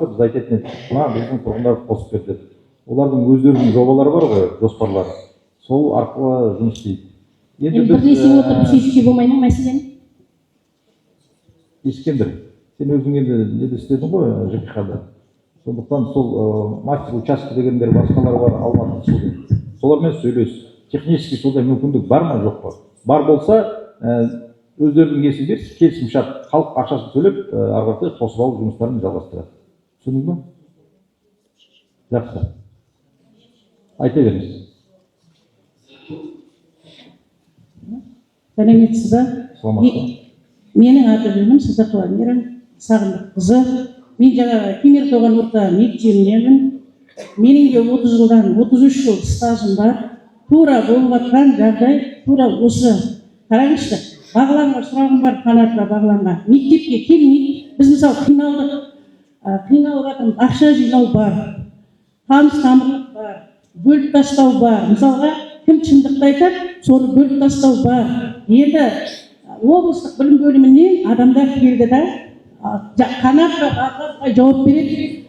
барса, біз айтатын едік, мына біздің тұрғындарды қосып бер деп. Олардың өздерінің жобалары бар ғой, жоспарлары. Сол арқылы жұмыс істейді. Енді бірлесе отырып шешуге болмай ма мәселені? Ескендір, сен өзің енді неде істедің ғой, ЖКХ-да. Сондықтан сол мастер участке дегендер басқалар бар, Алматы суды. Солармен сөйлес. Технически сондай мүмкіндік бар ма, жоқ па? Бар болса, өздерінің несін берсін, келісімшарт, халық ақшасын төлеп, ары қарай қосып алу жұмыстарын жалғастырады. Түсіндің бе? Жақсы. Айта беріңіз. Сәлеметсіз бе? Менің аты-жөнім Сыздықова Мейрам Сағындыққызы. Мен жаңағы Кемер Тоған орта мектебіндемін. Менің де 30 жылдан 33 жыл стажым бар. Тура болып жатқан жағдай, тура осы. Қараңызшы, бағланға сұрағым бар, қанатқа бағланға. Мектепке келмейді. Біз мысалы қиналып жатырмыз, ақша жинау бар, қамыс тамырлық бар, бөліп тастау бар. Мысалға, кім шындықты айтады, соны бөліп тастау бар. Енді облыстық білім бөлімінен адамдар келді да, қанатқа бағланға жауап береді.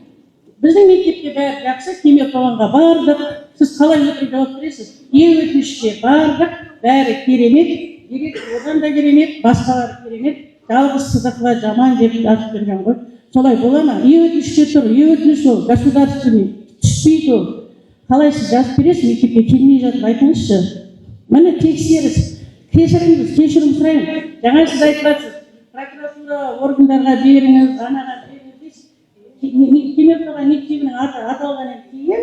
Біздің мектепте бәрі жақсы, Кемер Тоғанға бардық. Сіз қалай өтіп жауап бересіз? Өтінішке бардық, бәрі керемет, одан да керемет, басқалары керемет. Жалғыз Сыздықова жаман деп жазып берген ғой. Солай бола ма? Өтініште тұр, өтініш ол, государственный, түспейді ол. Қалай сіз жазып бересіз, мектепке келмей жатып айтыңызшы. Міне тексеріс, кешірім сұраймын. Жаңа сіз айтып жатсыз, прокуратура органдарға беріңіз, анаға беріңіз. Кемер Тоған мектебінің аты аталғаннан кейін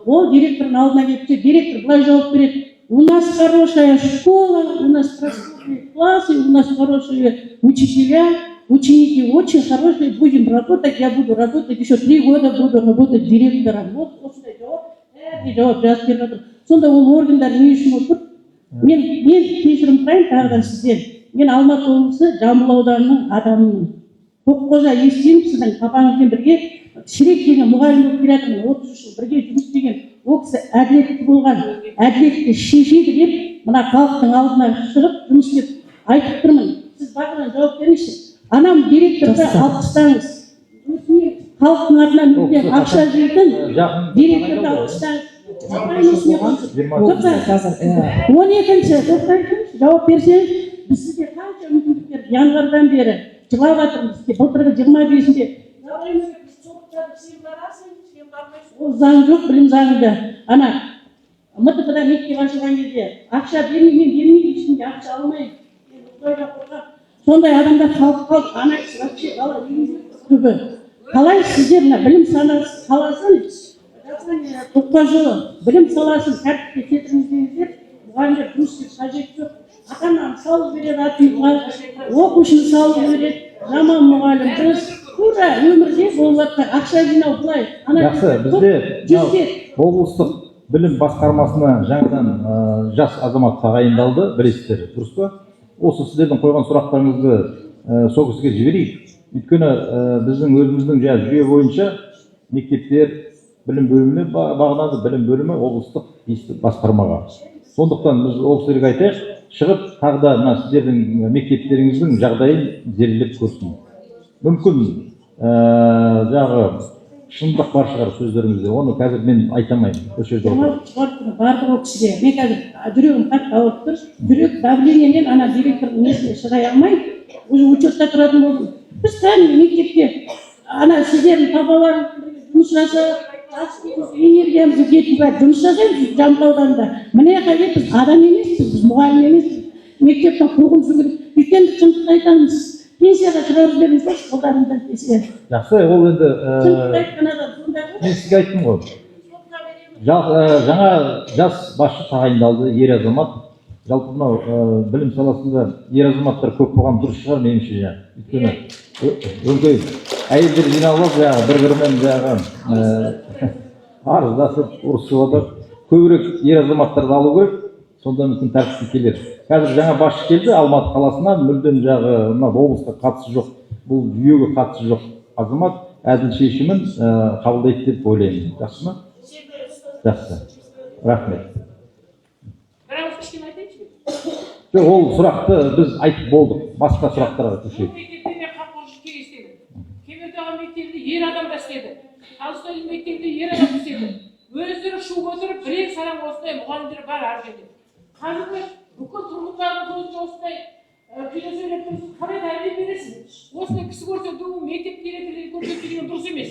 ол директордың алдына келіп, директор былай жауап береді: у нас хорошая школа, у нас простые классы, у нас хорошие учителя, ученики очень хорошие, будем работать, я буду работать, еще 3 года буду работать директором. Вот осындай жауап жазып беріп жатыр. Сонда ол органдар не үшін отыр? Мен кешірім сұрайын тағыдан сізден. Мен Алматы облысы Жамбыл ауданының адамымын. Тоққожа естимін, сіздің папаңызбен бірге Шірек деген мұғалім болып келе жатырмын, 33 жыл бірге жұмыс істеген. Ол кісі әділетті болған, әділетті шешеді деп, мына халықтың алдына шығып жұмыс істеп айтып тұрмын. Сіз бағынан жауап беріңізші. Анам директорды алпыстаңыз. Халықтың атынан үлкен ақша жейтін директорды алпыстаңыз. 12-ші жауап берсеңіз, біз сізге қанша мүмкіндіктер январдан бері жылап жатырмыз. Былтырғы 25-інде ол заң жоқ, білім заңында. Ана МТП-да мектеп ашылған кезде ақша бермейді, ішінде ақша алмайды. Сондай адамдар халық ана вообще бала көбі. Қалай сіздер білім саласын, 90 жылы білім саласын тәртіпке келтіріңіздер, мұғалімдер жұмыс істеп қажет жоқ. Ата-ана салып береді атымызға, оқушыны салып береді, жаман мұғалім, дұрыс. Тура өмірде болып жатқан ақша жинау былай. Жақсы, бізде облыстық білім басқармасына жаңадан жас азамат тағайындалды, білесіздер, дұрыс па? Осы сіздердің қойған сұрақтарыңызды сол кісіге жіберейік. Өйткені біздің өзіміздің жүйе бойынша мектептер білім бөліміне бағынады, білім бөлімі облыстық басқармаға. Сондықтан біз ол кісілерге айтайық, шығып тағы да сіздердің мектептеріңіздің жағдайын зерделеп көрсін. Мүмкін жағы шындық бар шығар сөздеріңізде, оны қазір мен айтамайын. Барды ол кісіге, мен қазір жүрегім қатты ауырып тұр, жүрек давлениемен ана директордың несіне шыдай алмай, учетта тұратын болдым. Біз кәдімгі мектепте ана сіздердің папаларың жұмыс жасап, энергиямызды кетіп жұмыс жасаймыз Жамбыл ауданында. Міне қажет, біз адам емеспіз, біз мұғалім емеспіз, мектептің қуғын сүгіріп, өйткені шындықты айтамыз. Пенсияға шығарып беріңіздер, қолдарыңыздан пенсия. Жақсы, ол енді мен сізге айттым ғой. Жаңа жас басшы тағайындалды, ер азамат. Жалпы мынау білім саласында ер азаматтар көп болған дұрыс шығар меніңше. Өйткені өңкей әйелдер жиналып, бір-бірімен арыздасып, ұрысып отыр. Көбірек ер азаматтарды алу керек. Сонда мүмкін тәртіпке келер. Қазір жаңа басшы келді Алматы қаласынан, мүлдем облысқа қатысы жоқ, бұл жүйеге қатысы жоқ азамат әділ шешімін қабылдайды деп ойлаймын. Жақсы ма? Жақсы. Рахмет. Ол сұрақты біз айтып болдық. Басқа сұрақтарға көшейік. Кемер Тоған мектебінде ер адам да істеді. Толстойдың мектебінде ер адам істеді. Өздері шу көтеріп, бірен саран осындай мұғалімдер бар әр жерде. Қазіргі бүкіл тұрғындардың көзінше осындай қиын сөйлеп тұрсыз, қалай тәрбие бересіз? Осындай кісі көрсету, мектеп директорларын көрсету деген дұрыс емес.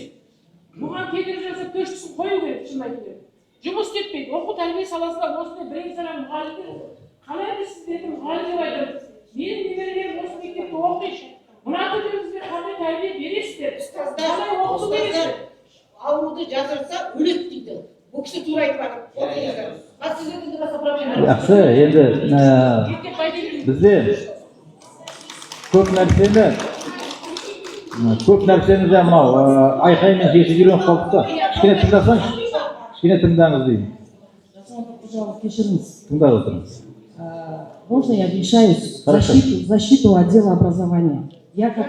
Бұған кедергі жасап көштісін қою керек, шын айту керек. Жұмыс істетпейді. Оқу тәрбие саласында осындай бірен саран мұғалімдер қалай біз сіздерді мұғалім деп айтамыз? Менің немерелерім осы мектепте оқиды. Мына түрімізге қандай тәрбие бересіздер? Қалай оқыту бересіздер? Ауруды жазырса өледі дейді. Бұл кісі тура айтпады. Сіздердің де проблема. Жақсы, енді бізде көп нәрсені де мынау айқаймен шешіп үйреніп қалдық та. Кішкене тыңдасаңыз, кішкене тыңдаңыз деймін. Кешіріңіз. Тыңдап отырыңыз. Можно я вмешаюсь в защиту отдела образования? Я как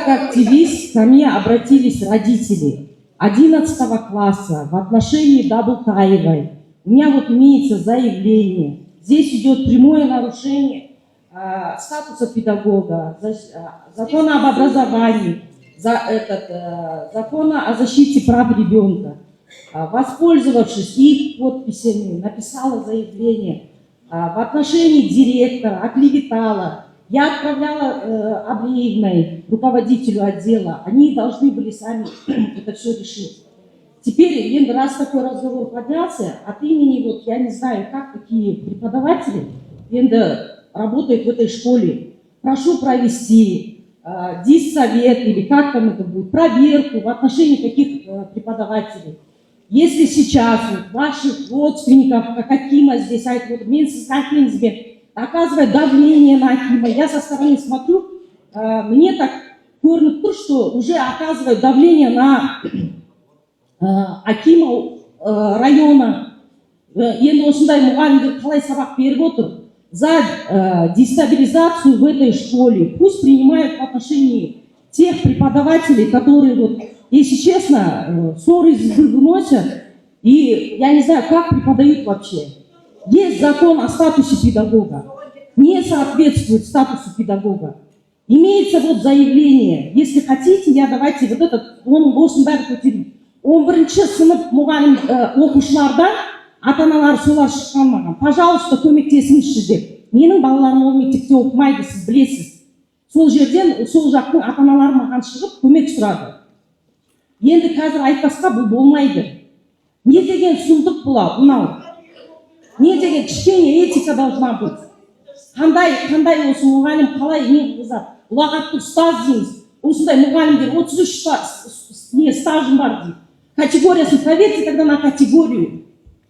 активист, ко мне обратились родители 11 класса в отношении Дабылтаевой. У меня вот имеется заявление. Здесь идет прямое нарушение статуса педагога, закона об образовании, закона о защите прав ребенка. Воспользовавшись их подписями, написала заявление в отношении директора, оклеветала. Я отправляла Аблеевной, руководителю отдела. Они должны были сами это все решить. Теперь, раз такой разговор поднялся, от имени, я не знаю, как такие преподаватели работают в этой школе. Прошу провести диссовет или как там это будет, проверку в отношении таких преподавателей. Если сейчас ваших родственников, как Акима здесь, оказывает давление на Акима, я со стороны смотрю, мне так көрініп тұр, что уже оказывают давление на Акима района. Енді осындай мұғалімдер қалай сабақ беріп отыр? За дестабилизацию в этой школе. Пусть принимают в отношении тех преподавателей, которые, если честно, ссоры выносят, и я не знаю, как преподают вообще. Есть закон о статусе педагога. Не соответствует статусу педагога. Имеется заявление. Если хотите, давайте оның болсын бәрі көтерейін. 11-ші сынып мұғалім оқушылардан ата-аналар солар шыққан маған. Пожалуйста, көмектесіңізші деп. Менің балаларым ол мектепте оқымайды, сіз білесіз. Сол жерден, сол жақтың ата-аналары маған шығып көмек сұрады. Енді қазір айтпасқа бұл болмайды. Не деген сұмдық бұла, мынау? Не деген кішкене этика должна быть? Қандай осы мұғалім қалай не қызар? Ұлағатты ұстаз дейміз. Осындай мұғалімдер 33 стажым бар дейді. Категориясын проверьте тогда на категорию.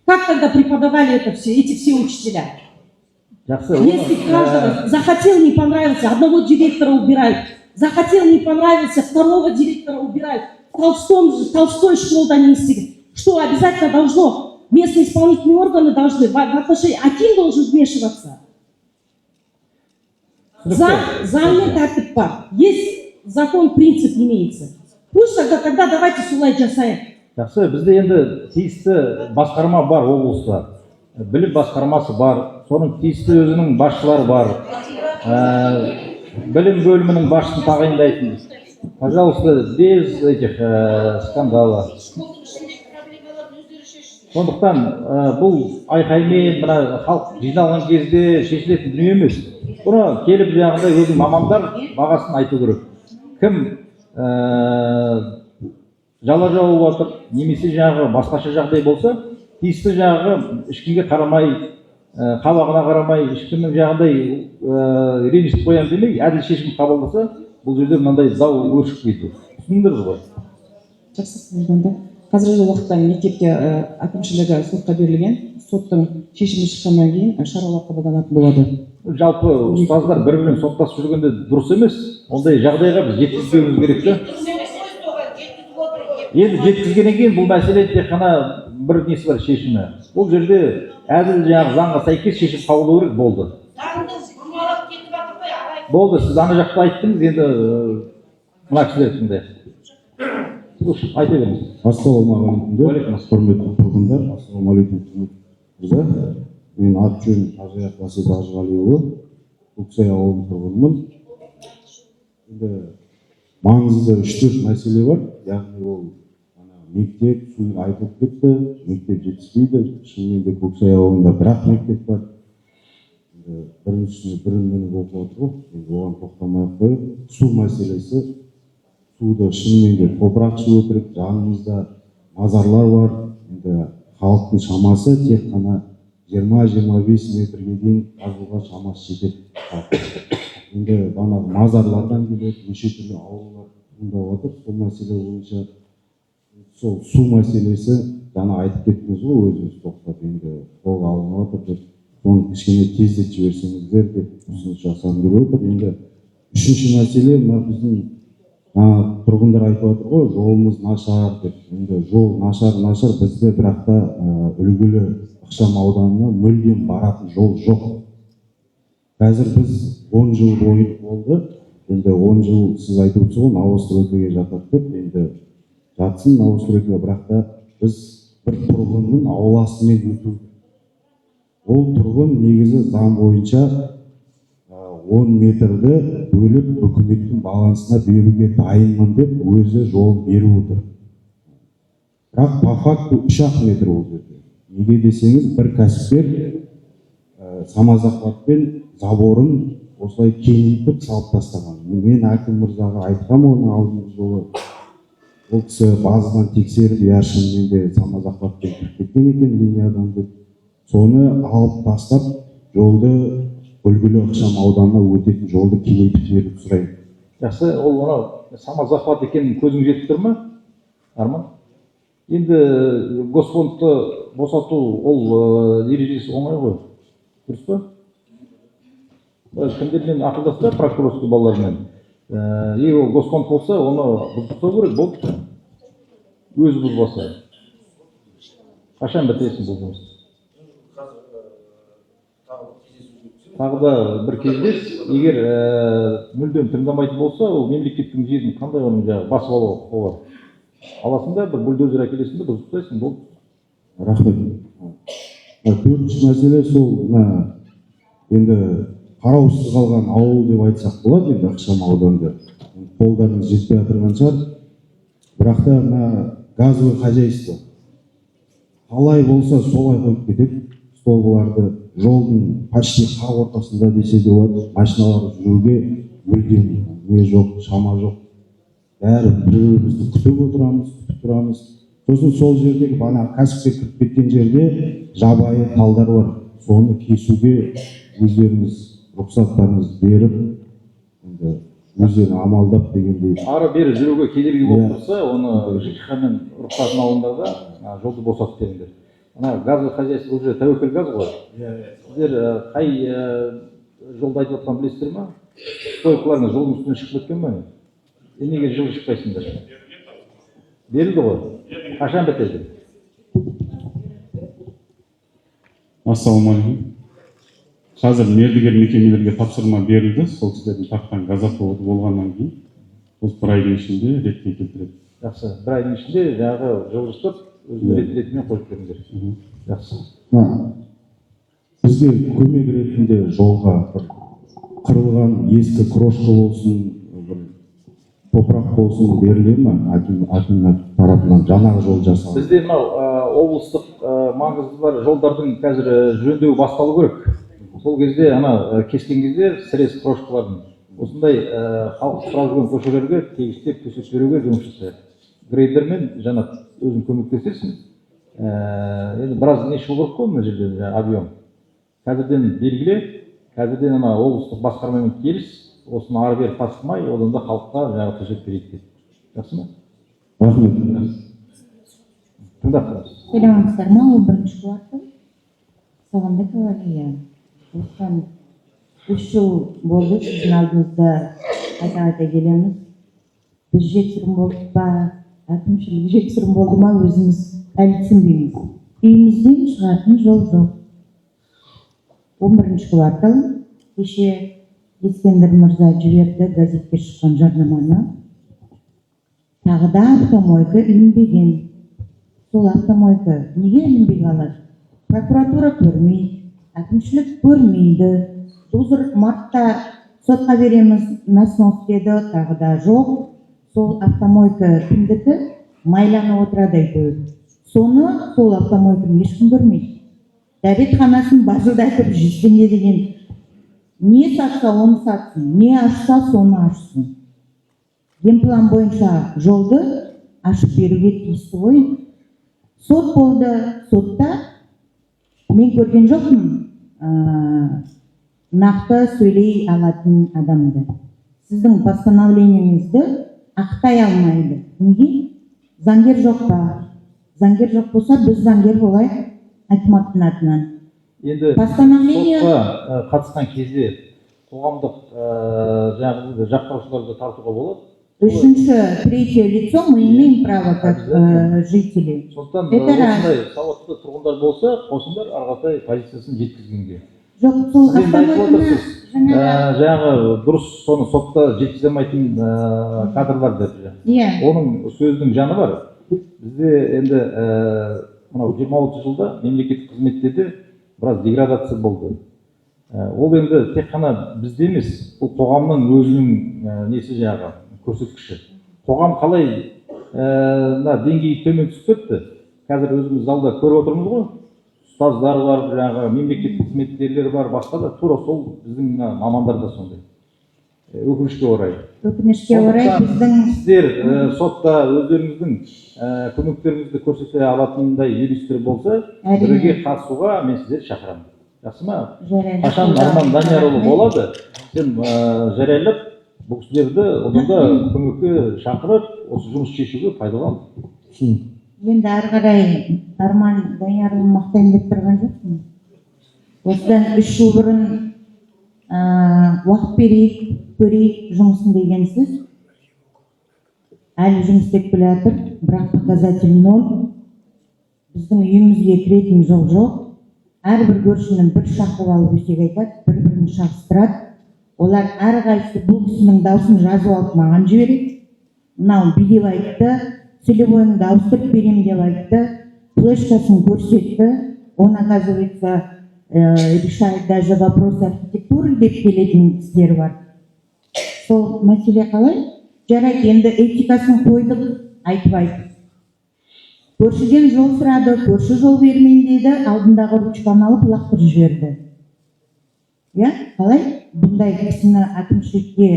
Как тогда преподавали эти все учителя? Если каждого захотел, не понравился, одного директора убирают. Захотел, не понравился, второго директора убирают. Толстой школда не истерит. Что обязательно должно? Местные исполнительные органы должны в отношении. Аким должен вмешиваться. Заңмен тәртіп бар. Есть закон, принцип имеется. Пусть тогда давайте солай жасайық. Жақсы, бізде енді тиісті басқарма бар облыста. Білім басқармасы бар. Соның тиісті өзінің басшылары бар. Білім бөлімінің басшысын тағайындайтын. Пожалуйста, без этих скандалов. Сондықтан бұл айқаймен халық жиналған кезде шешілетін дүние емес. Бұны келіп жағында өзің мамандар бағасын айту керек. Кім жала жауып жатыр, немесе жағы басқаша жағдай болса, тиісті жағы ешкімге қарамай, қабағына қарамай, ешкімнің жағдай ренжітіп қоямын демей, әділ шешім қабылдаса, бұл жерде мынандай дау өршіппейді. Түсіндіңіздер ғой? Жақсы, қазіргі уақытта мектепте әкімшілігі сотқа берілген, соттың шешімі шыққаннан кейін шаралар қабылданатын болады. Жалпы ұстаздар бір-бірімен соттасып жүргенде дұрыс емес. Ондай жағдайға біз жеткізбеуіміз керек те. Енді жеткізгеннен кейін бұл мәселе тек қана бір несі бар, шешімі. Бұл жерде әділ заңға сәйкес шешім қабылдау керек болды. Болды, сіз ана жақта айттыңыз, енді мына кісілер тыңдайық. Айта беріңіз. Ассалаумағалейкум, құрметті тұрғындар. Ассалаумағалейкум, мырза. Мен аты-жөнім Ақжайық Асет Ажығалиұлы, Көксай ауылының тұрғынымын. Енді маңызды 3-4 мәселе бар. Яғни ол мектеп, су айтылып кетті, мектеп жетіспейді. Шынымен де Көксай ауылында бір-ақ мектеп бар. Біріншісі бірін оқып отыр ғой, енді оған тоқтамай-ақ қойып, су мәселесі. Суды шынымен де топырақ ішіп отырып, жанымызда мазарлар бар. Енді халықтың шамасы тек қана 20-25 метрге дейін қазуға шамасы жетеді. Енді бағанағы мазарлардан келеді, неше түрлі аурулар туындап отыр. Сол мәселе бойынша сол су мәселесі жаңа айтып кеттіңіз ғой, өзіңіз тоқтап енді қолға алынып отыр деп, соны кішкене тездетіп жіберсеңіздер деп ұсыныс жасағым келіп отыр. Енді үшінші мәселе, мына біздің тұрғындар айтып отыр ғой, жолымыз нашар деп. Енді жол нашар бізде, бірақ та үлгілі ықшам ауданына мүлдем баратын жол жоқ. Қазір біз 10 жыл бойы болды. Енді 10 жыл сіз айтып отырсыз ғой, новостройкаға жатады деп. Енді жатсын новостройкаға, бірақ та біз бір тұрғынның ауласымен өту. Ол тұрғын негізі заң бойынша 10 метрді бөліп үкіметтің балансына беруге дайынмын деп өзі жол беріп отыр. Бірақ по факту 3-ақ метр ол жерде. Неге десеңіз, бір кәсіпкер самозахватпен заборын осылай кеңейтіп салып тастаған. Мен әкім мырзаға айтқам оны алдыңғы жолы. Ол кісі базадан тексеріп, шынымен де самозахватпен кіріп кеткен екен линиядан деп. Соны алып тастап, жолды үлгілі ықшам ауданына өтетін жолды кеңейтіп жіберуді сұраймын. Жақсы, ол анау самозахват екенін көзің жетіп тұр ма, Арман? Енді госпондты босату ол ережесі оңай ғой, дұрыс па? Кімдермен ақылдасты, прокурорский балалармен. Егер ол госпонд болса, оны бұзбаса керек, болды. Өзі бұзбаса. Қашан бітіресің бұл жұмысты? Тағы да бір кездес, егер мүлдем тыңдамайтын болса, ол мемлекеттің жерін қандай оның басып алуға құқығы бар? Аласың да, бір бульдозер әкелесің де, бұзып тастайсың, болды. Рахмет. Төртінші мәселе сол, енді қараусыз қалған ауыл деп айтсақ болады, енді ықшам ауданды. Қолдарыңыз жетпей отырған шығар. Бірақ та газовый хозяйство. Қалай болса солай қойып кетеді. Столбыларды жолдың почти қақ ортасында десе де болады, машиналар жүруге мүлдем не жоқ, шама жоқ. Бәрі бір-бірімізді күтіп тұрамыз. Сосын сол жердегі бана кәсіпке кіріп кеткен жерде жабайы талдар бар. Соны кесуге өздеріңіз рұқсаттарыңыз беріп, өздерін амалдап дегендей. Ары бері жүруге кедергі болып тұрса, оны ЖКХ-мен рұқсатын алыңдар да жолды босатып беріңдер. Газовый хозяйство уже тәуекел газ ғой. Сіздер қай жолды айтып отқан білесіздер ма? Стойкаларыңыз жолдың үстіне шығып кеткен ме? Неге жылы шықпайсыңдар? Берілді ғой. Қашан бітеді? Ассалаумағалейкум. Қазір мердігер мекемелерге тапсырма берілді. Сол кісілердің тартқан газ автоводы болғаннан кейін осы бір айдың ішінде ретке келтіреді. Жақсы. Бір айдың ішінде жаңағы жылжытып өз ретімен қойып беріңдер. Жақсы. Бізге көмек ретінде жолға қырылған ескі крошка болсын, топырақ болсын беріле ме? Әкім тарапынан жаңағы жол жасалды. Бізде мынау облыстық маңызы бар жолдардың қазір жөндеу басталу керек. Сол кезде кескен кезде сірес крошкаларын осындай халық сұрап жүрген көшелерге тегістеп төсеп беруге жұмыс жасайды. Грейдермен жаңа өзің көмектесесің. Енді біраз не шығу керек қой мына жерде объем. Қазірден белгіле, қазірден облыстық басқармамен келіс, осыны ары бері тасқымай, одан да халыққа жаңа төсеп берейік деп. Жақсы ма? Рахмет. Тыңдап тұрасыз. Selamlar, mal birinchi kvartal. Sog'anda kavaliya. O'shan 3 yil bo'ldi sizning oldingizda qayta kelamiz. Biz jeksurum bo'ldik ba, әкімшілік жексұрын болды ма өзіміз әлі түсінбейміз. Үйімізден шығатын жол жоқ. 11 квартал кеше Ескендір мырза жіберді газетке шыққан жарнаманы. Тағы да автомойка ілінбеген. Сол автомойка неге ілінбей қалады? Прокуратура көрмейді, әкімшілік көрмейді. Дозыр мартта сотқа береміз, насынос деді, тағы да жоқ. сол автомойка кімдікі майланып отырады әйтеуір. Соны сол автомойканы ешкім көрмейді. Дәретханасын бажылдатып 100 теңге деген не сатса оны сатсын, не ашса соны ашсын. Генплан бойынша жолды ашып беруге тиісті ғой. Сот болды, сотта мен көрген жоқпын нақты сөйлей алатын адамды. Сіздің постановлениеңізді ақтай алмайды. Неге? Заңгер жоқ па? Заңгер жоқ болса, біз заңгер болайық акиматтың атынан. Енді Постановление сотқа қатысқан кезде қоғамдық жаңағы жақтаушыларды тартуға болады. Үшінші, третье лицо мы имеем право как жители. Сондықтан Это раз. осындай сауатты тұрғындар болса, қосыңдар арғатай позициясын жеткізгенге. Жоқ, сол Сіз енді айтып автомойканы отырсыз, жаңағы дұрыс соны сотта жеткізе алмайтын кадрлар деп. иә, Оның сөздің жаны бар. Бізде енді мынау 26 жылда мемлекеттік қызметтерде біраз деградация болды. Ол енді тек қана бізде емес, бұл қоғамның өзінің несі жаңағы көрсеткіші. Қоғам қалай деңгейі төмен түсіп кетті. Қазір өзіміз залда көріп отырмыз ғой. Ұстаздар бар, жаңағы мемлекеттік қызметкерлер бар, басқа да тура сол біздің мамандар да сондай. Өкінішке орай. өкінішке орай біздің Сіздер сотта өздеріңіздің көмектеріңізді көрсете алатындай юристтер болса, бірге қатысуға мен сіздерді шақырамын. Жақсы ма? Қашан Арман Даниярұлы болады, сен жариялап бұл кісілерді одан да көмекке шақырып, осы жұмыс шешуге пайдалан. енді ары қарай Арман Даниярұлын мақтайын деп тұрған жоқпын. Осыдан 3 жыл бұрын уақыт берейік, көрейік жұмысын дегенсіз. Әлі жұмыс істеп келе жатыр, бірақ показатель 0. Біздің үйімізге кіретін жол жоқ. Әрбір көршінің бір шақырып алып өсек айтады, бір-бірін шақыстырады. Олар әрқайсысы бұл кісінің даусын жазып алып маған жібереді. Мынау билеп айтты, целевойыңды ауыстырып берем деп айтты, флешкасын көрсетті. Он, оказывается, решает даже вопросы архитектуры деп келетін кісілер бар. Сол мәселе қалай? Жарайды, енді этикасын қойдық, айтпайды. Көршіден жол сұрады, көрші жол бермейін деді, алдындағы ручканы алып лақтырып жіберді. Иә, қалай? Бұндай кісіні әкімшілікке,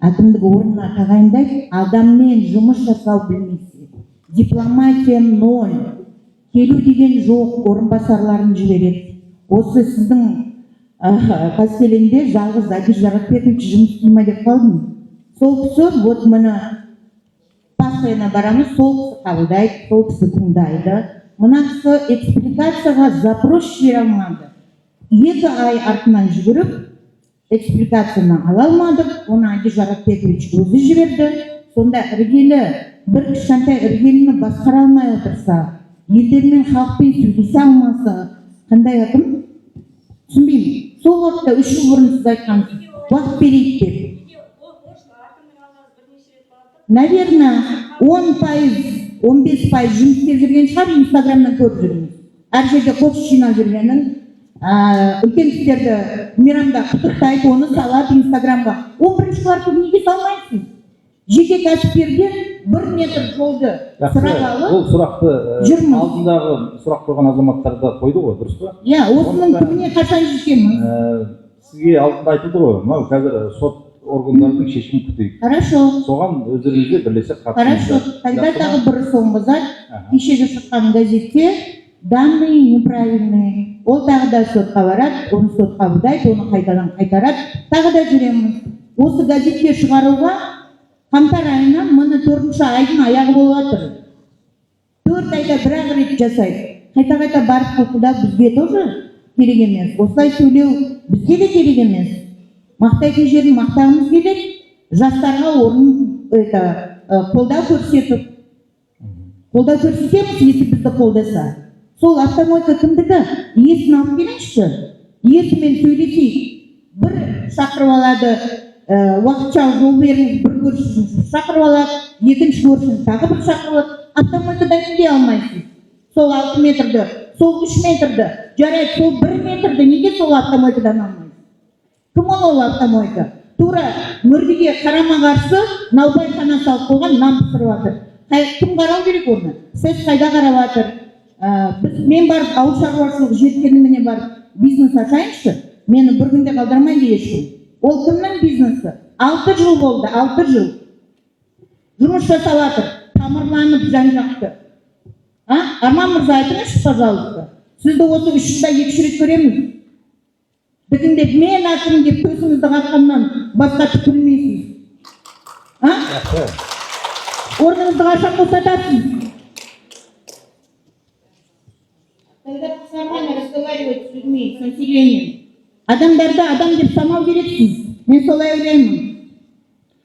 әкімдік орнына тағайындайды, адаммен жұмыс жасау білмейсіз. Дипломатия 0. Келу деген жоқ, орынбасарларын жібереді. Осы сіздің қаскелеңде жалғыз Адил Жаратбекович жұмыс істемей деп қалдым. Сол кісі, вот мұны постоянно барамыз, сол кісі қабылдайды, сол кісі тыңдайды. Мына кісі экспликацияға запрос жібере алмады. 2 ай артынан жүгіріп, экспликацияны ала алмадық, оны Адил Жаратбекович өзі жіберді. Сонда іргелі, бір кішкентай іргеліні басқара алмай отырса, елдермен халықпен сөйлесе алмаса, қандай әкім? Түсінбеймін. Сол уақытта 3 жыл бұрын сіз айтқансыз, уақыт берейік деп. Наверное, 10%, 15% жұмыс істеп жүрген шығар, Инстаграмнан көріп жүрміз. Әр жерде қоқыс жинап жүргенін, үлкен кісілерді мейрамда құттықтайды, оны салады Инстаграмға. 11-ші кварталды неге салмайсыз? Жеке кәсіпкерден 1 метр жолды сұрақ алып, Бұл сұрақты алдындағы сұрақ қойған азаматтарда қойды ғой, дұрыс па? иә, осының күніне қашан жетеміз? Сізге алдында айтылды ғой, мынау қазір сот органдардың шешімін күтейік. Хорошо. Соған өздеріңізде бірлесе Хорошо. қатысыңыздар. Тогда тағы бір соңғы зат, кешегі шыққан газетте данные неправильные. Ол тағы да сотқа барады, оны сот қабылдайды, оны қайтадан қайтарады, тағы да жүреміз. Осы газетке шығаруға қаңтар айынан мұны 4-ші айдың аяғы болып жатыр. 4 айда бір-ақ рет жасайды. Қайта-қайта барып қылқылдап бізге тоже керек емес. Осылай сөйлеу бізге де керек емес. Мақтайтын жерін мақтағымыз келеді, жастарға қолдау көрсетіп. Қолдау көрсетеміз, есі бізді қолдаса. Сол автомойка кімдікі? Иесін алып келіңізші. Иесімен сөйлесейік. Бір шақырып алады, уақытша жол беріңіз, бір көршісін шақырып алады, екінші көршісін тағы бір шақырып алады. Автомойкадан неге алмайсыз? Сол 6 метрді, сол 3 метрді, жарайды, сол 1 метрді неге сол автомойкадан алмайсыз? Кім ол автомойка? тура мүрдеге қарама қарсы наубайхана салып қойған, нан пісіріп жатыр. Кім қарау керек оны? Сіз қайда қарап жатыр? Мен барып ауыл шаруашылығы жеткеніміне барып бизнес ашайыншы, мені бір күнде қалдырмайды ешкім. Ол кімнің бизнесі? 6 жыл болды, 6 жыл. Жұмыс жасап жатыр, тамырланып жан-жақты. Арман мырза, айтыңызшы, пожалуйста. Сізді осы 3 жылда 2 рет көреміз. Бүгінде мен ақым деп көзіңізді қаққаннан басқа түкілмейсіз. Орныңызды қашан босатасыз? Когда нормально разговаривать с людьми, с населением. Адамдарды адам деп санау керексіз. Мен солай ойлаймын.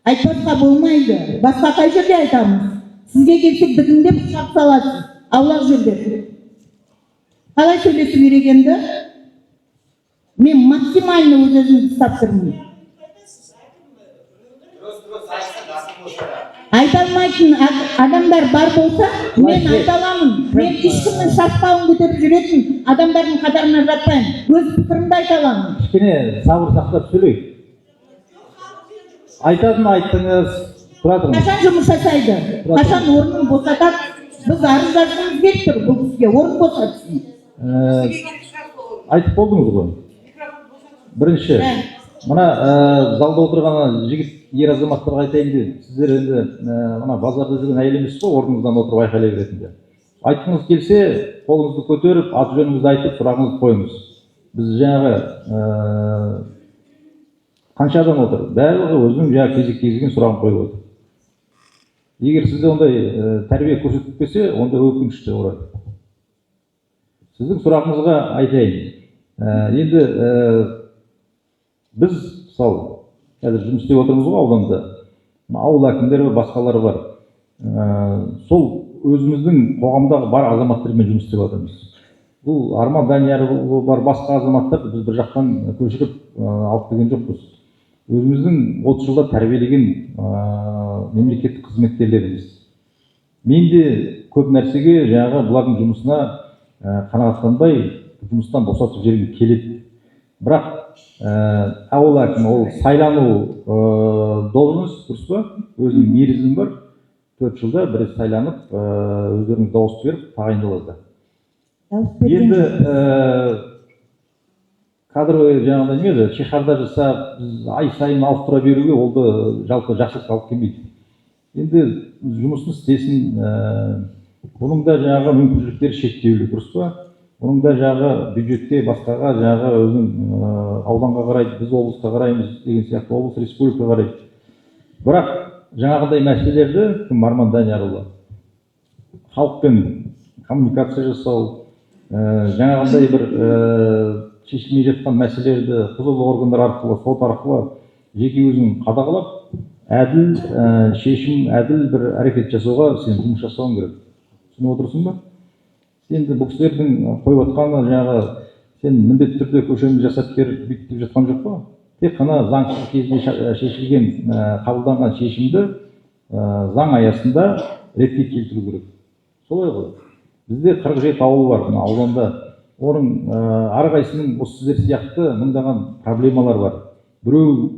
Айтпасқа болмайды. Басқа қай жерде айтамыз? Сізге келсек бүгінде пышақ саласыз. Аулақ жерде. Қалай сөйлесу керек енді? Мен максимально өз өзімді ұстап тұрмын. Айта алмайтын адамдар бар болса, мен айта аламын. Мен ешкімнің шашпауын көтеріп жүретін адамдардың қатарына жатпаймын. Өз пікірімді айта аламын. Кішкене сабыр сақтап сөйлейік. Айтатын айттыңыз, тұра тұрыңыз. Қашан жұмыс жасайды? Қашан орнын босатады? Біз арыз жазғымыз келіп тұр бұл кісіге, орын босатсын. Айтып болдыңыз ғой. Бірінші, мына залда отырған жігіт ер азаматтарға айтайын дедім. Сіздер енді мына базарда жүрген әйел емес қой, орныңыздан отырып айқайлай беретіндер. Айтқыңыз келсе, қолыңызды көтеріп, аты жөніңізді айтып, сұрағыңызды қойыңыз. Біз жаңағы қанша адам отыр? Барлығы өзінің жаңағы кезек-кезеген сұрағын қойып отыр. Егер сізде ондай тәрбие көрсетілмесе, онда өкінішті орай. Сіздің сұрағыңызға айтайын. Енді біз, мысалы, қазір жұмыс істеп отырмыз ғой ауданда. Ауыл әкімдері басқалары бар. Сол өзіміздің қоғамдағы бар азаматтармен жұмыс істеп жатырмыз. Бұл Арман Данияр бар басқа азаматтар біз бір жақтан көшіріп алып келген жоқпыз. Өзіміздің 30 жылда тәрбиелеген мемлекеттік қызметкерлеріміз. Мен де көп нәрсеге жаңағы бұлардың жұмысына қанағаттанбай жұмыстан босатып жібергім келеді. Бірақ ауыл әкімі ол сайлану должность, дұрыс па? Өзінің мерзімі бар. 4 жылда бір сайланып, өздеріңіз дауыс беріп тағайындалады. Енді кадровый жаңағыдай неме, шеһарда жасап, ай сайын ауыстыра беруге олды жалпы жақсылыққа алып келмейді. Енді жұмысын істесін, бұның да жаңағы мүмкіншіліктері шектеулі, дұрыс па? Бұның да жаңағы бюджетке, басқаға жаңағы өзінің ауданға қарайды, біз облысқа қараймыз деген сияқты, облыс республика қарайды. Бірақ жаңағыдай мәселелерді кім Арман Даниярұлы халықпен коммуникация жасау, жаңағыдай бір шешілмей жатқан мәселелерді құзырлы органдар арқылы, сот арқылы жеке өзін қадағалап, әділ шешім, әділ бір әрекет жасауға сен жұмыс жасауың керек. Түсініп отырсың ба? Енді бұл кісілердің қойып отқаны жаңағы сен міндетті түрде көшені жасап беріп бүйтіп жатқан жоқ па? Тек қана заңсыз кезінде шешілген қабылданған шешімді заң аясында ретке келтіру керек. Солай ғой. Бізде 47 ауыл бар мына ауданда. Оның әрқайсының осы сіздер сияқты мыңдаған проблемалар бар. Біреу